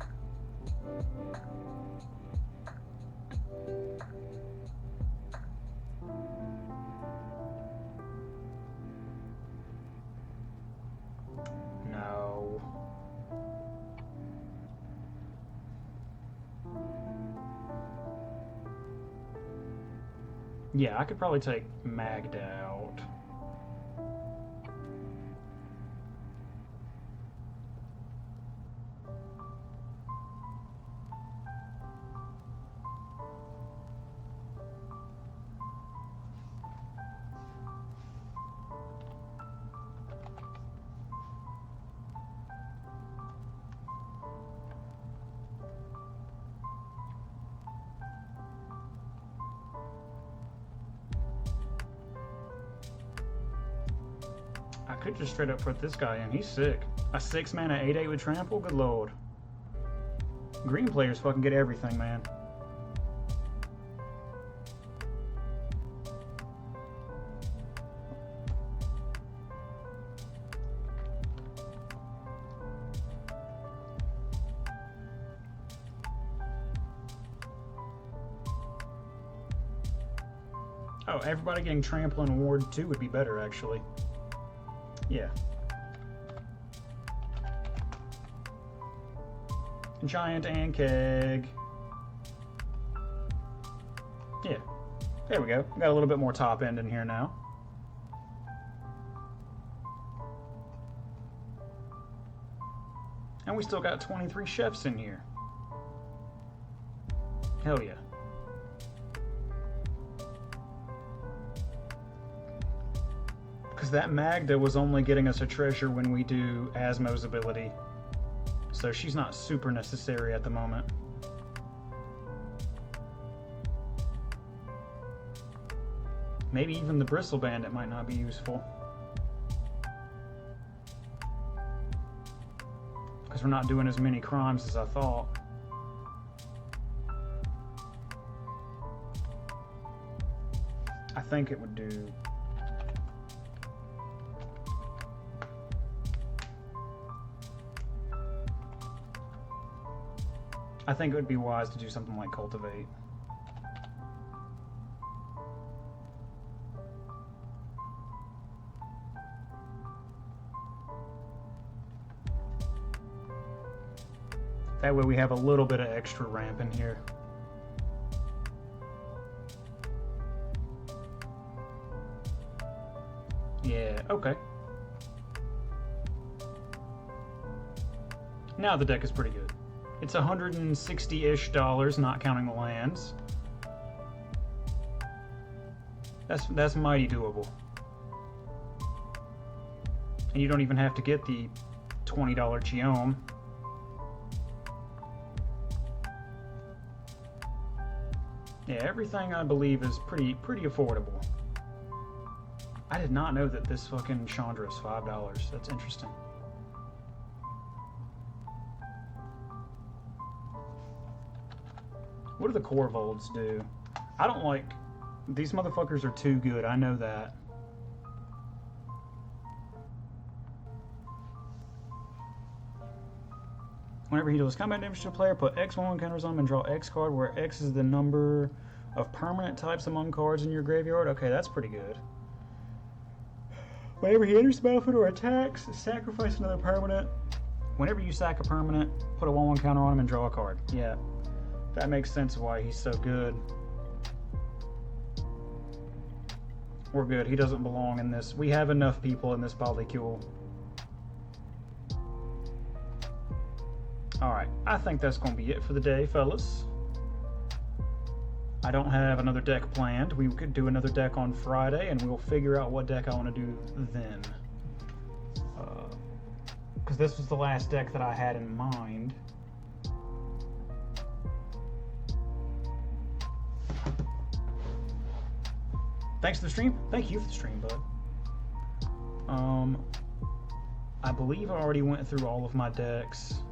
No. Yeah, I could probably take Magda out. I could just straight up put this guy in. He's sick. A 6-mana 8/8 with trample? Good lord. Green players fucking get everything, man. Oh, everybody getting trample and ward 2 would be better, actually. Yeah. Giant and keg. Yeah. There we go. Got a little bit more top end in here now. And we still got 23 chefs in here. Hell yeah. Because that Magda was only getting us a treasure when we do Asmo's ability. So she's not super necessary at the moment. Maybe even the Bristle Bandit might not be useful. Because we're not doing as many crimes as I thought. I think it would do... I think it would be wise to do something like Cultivate. That way we have a little bit of extra ramp in here. Yeah, okay. Now the deck is pretty good. It's $160-ish, not counting the lands. That's mighty doable. And you don't even have to get the $20 Geom. Yeah, everything I believe is pretty affordable. I did not know that this fucking Chandra is $5. That's interesting. What do the Corvolds do? I don't like... These motherfuckers are too good, I know that. Whenever he deals combat damage to a player, put X1 counters on him and draw X card, where X is the number of permanent types among cards in your graveyard. Okay, that's pretty good. Whenever he enters the battlefield or attacks, sacrifice another permanent. Whenever you sack a permanent, put a 1/1 counter on him and draw a card. Yeah, that makes sense why he's so good. We're good. He doesn't belong in this. We have enough people in this polycule. Alright, I think that's going to be it for the day, fellas. I don't have another deck planned. We could do another deck on Friday, and we'll figure out what deck I want to do then. Because this was the last deck that I had in mind. Thanks for the stream. Thank you for the stream, bud. I believe I already went through all of my decks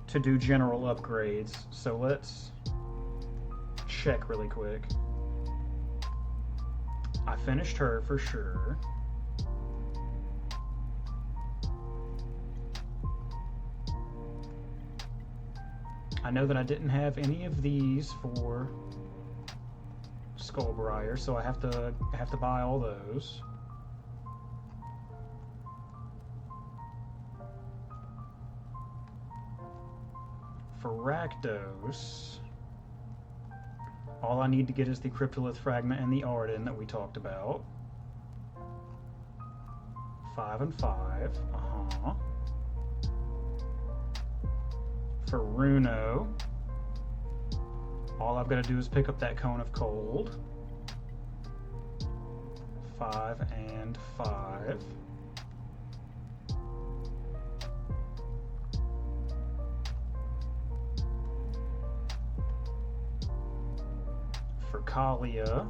to do general upgrades, so let's check really quick. I finished her for sure. I know that I didn't have any of these for Skullbriar, so I have to buy all those. For Rakdos, all I need to get is the Cryptolith Fragment and the Arden that we talked about. 5 and 5. For Runo, all I've got to do is pick up that Cone of Cold. 5 and 5. For Kalia,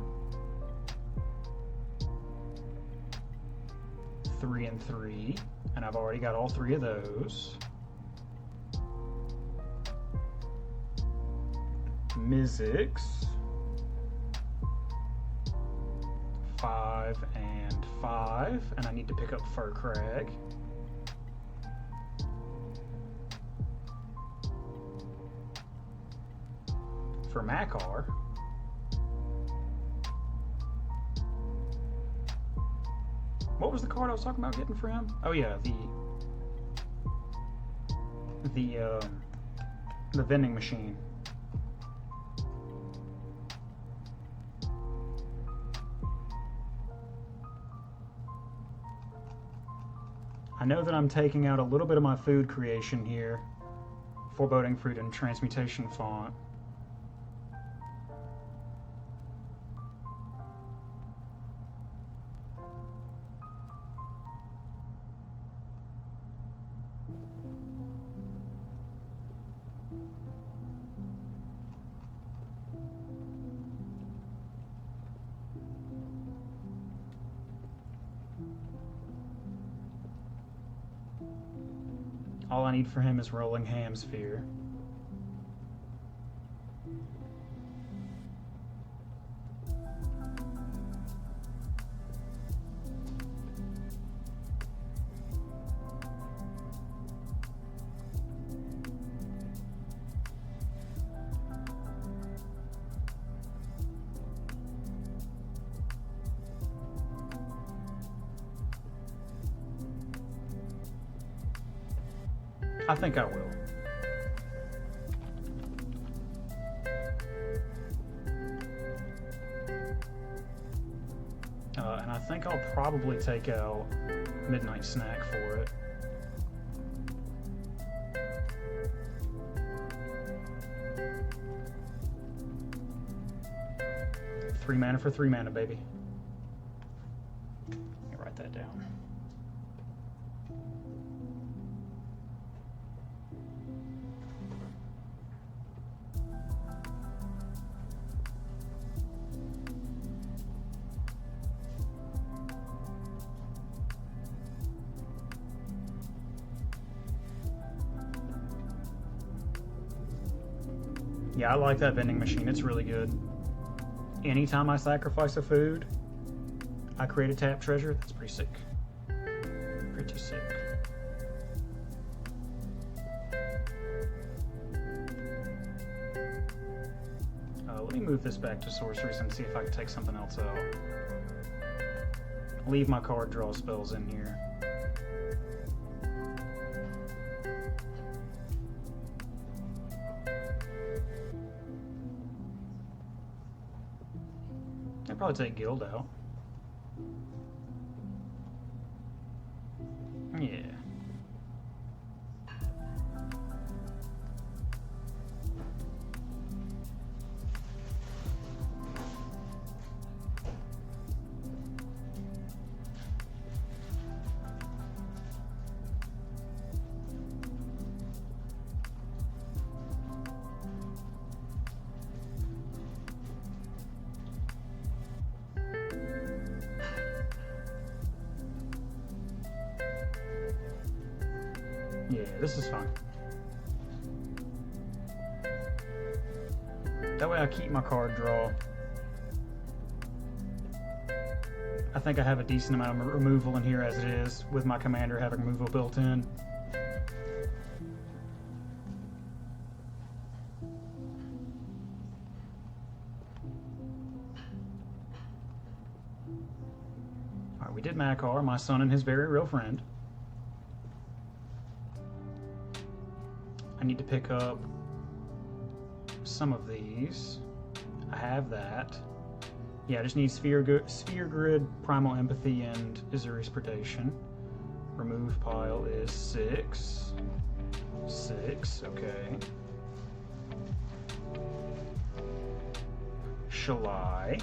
3 and 3, and I've already got all 3 of those. Mizzix, 5 and 5, and I need to pick up Furcrag. For Makar, what was the card I was talking about getting for him? Oh yeah, the vending machine. I know that I'm taking out a little bit of my food creation here. Foreboding Fruit and Transmutation Font. All I need for him is Rolling Hamsphere. I think I will. think I'll probably take out Midnight Snack for it. Three mana for 3 mana, baby. Let me write that down. Yeah, I like that vending machine. It's really good. Anytime I sacrifice a food, I create a tap treasure. That's pretty sick. Pretty sick. Let me move this back to sorceries and see if I can take something else out. Leave my card draw spells in here. I'd probably take Guild out. Yeah. Yeah, this is fine. That way I keep my card draw. I think I have a decent amount of removal in here as it is, with my commander having removal built in. Alright, we did Makar, my son and his very real friend. I need to pick up some of these. I have that. Yeah, I just need Sphere Grid, Primal Empathy, and Azuri's Predation. Remove pile is 6. 6, okay. Shalai.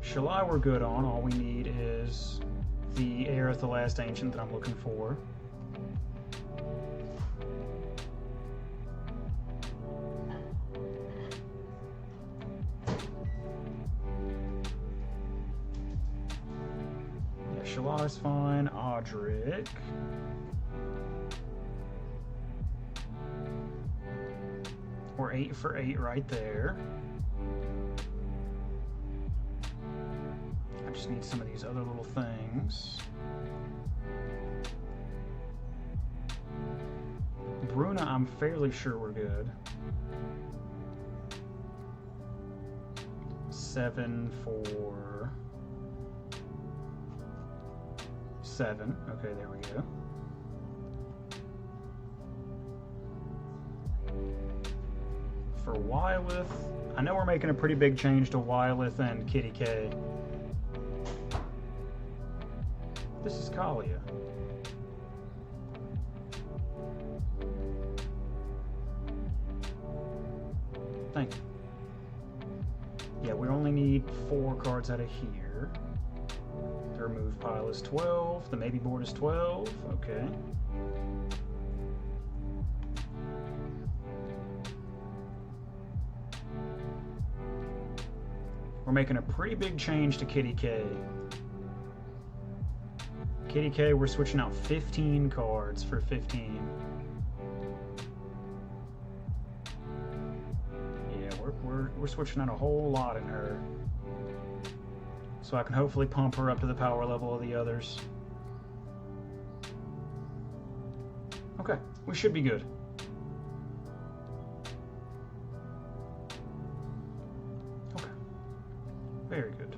Shalai we're good on. All we need is the Aerith, the Last Ancient that I'm looking for. Shalai's fine. Audric. We're 8 for 8 right there. I just need some of these other little things. Bruna, I'm fairly sure we're good. 7 for 7. Okay, there we go. For Wylith, I know we're making a pretty big change to Wylith and Kitty K. This is Kalia. Thank you. Yeah, we only need 4 cards out of here. The remove pile is 12. The maybe board is 12. Okay. We're making a pretty big change to Kitty K. Kitty K, we're switching out 15 cards for 15. Yeah, we're switching out a whole lot in her. So I can hopefully pump her up to the power level of the others. Okay, we should be good. Okay, very good.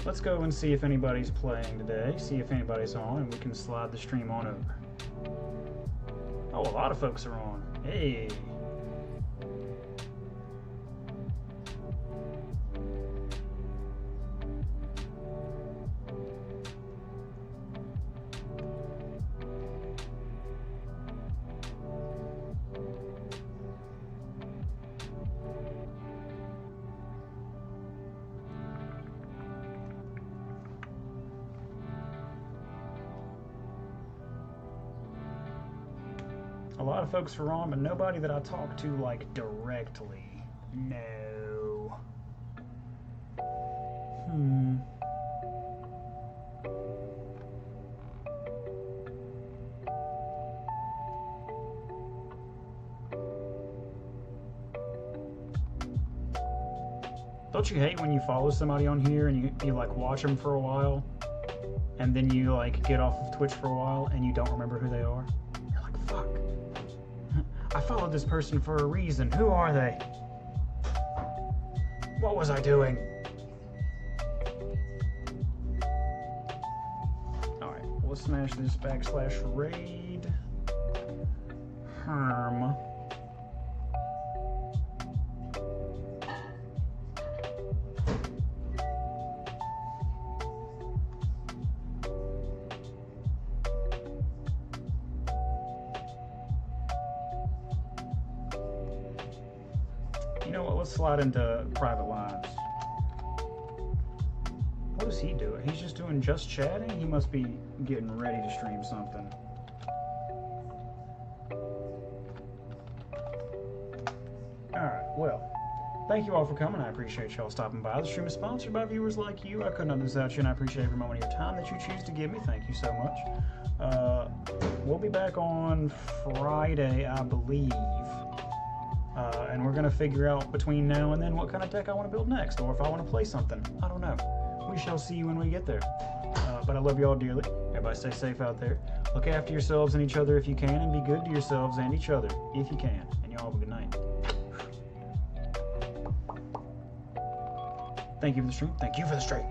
Let's go and see if anybody's playing today, see if anybody's on, and we can slide the stream on over. Oh, a lot of folks are on. Hey! A lot of folks are on, but nobody that I talk to, like, directly. No. Don't you hate when you follow somebody on here and you like watch them for a while, and then you like get off of Twitch for a while and you don't remember who they are? You're like, fuck. I followed this person for a reason. Who are they? What was I doing? Alright, let's smash this /raid. Herm. You know what, let's slide into private lines. What is he doing? He's just doing just chatting? He must be getting ready to stream something. Alright, well, thank you all for coming. I appreciate y'all stopping by. The stream is sponsored by viewers like you. I couldn't have done this without you, and I appreciate every moment of your time that you choose to give me. Thank you so much. We'll be back on Friday, I believe. And we're going to figure out between now and then what kind of deck I want to build next, or if I want to play something. I don't know. We shall see when we get there. But I love you all dearly. Everybody stay safe out there. Look after yourselves and each other if you can, and be good to yourselves and each other if you can. And y'all have a good night. Thank you for the stream. Thank you for the stream.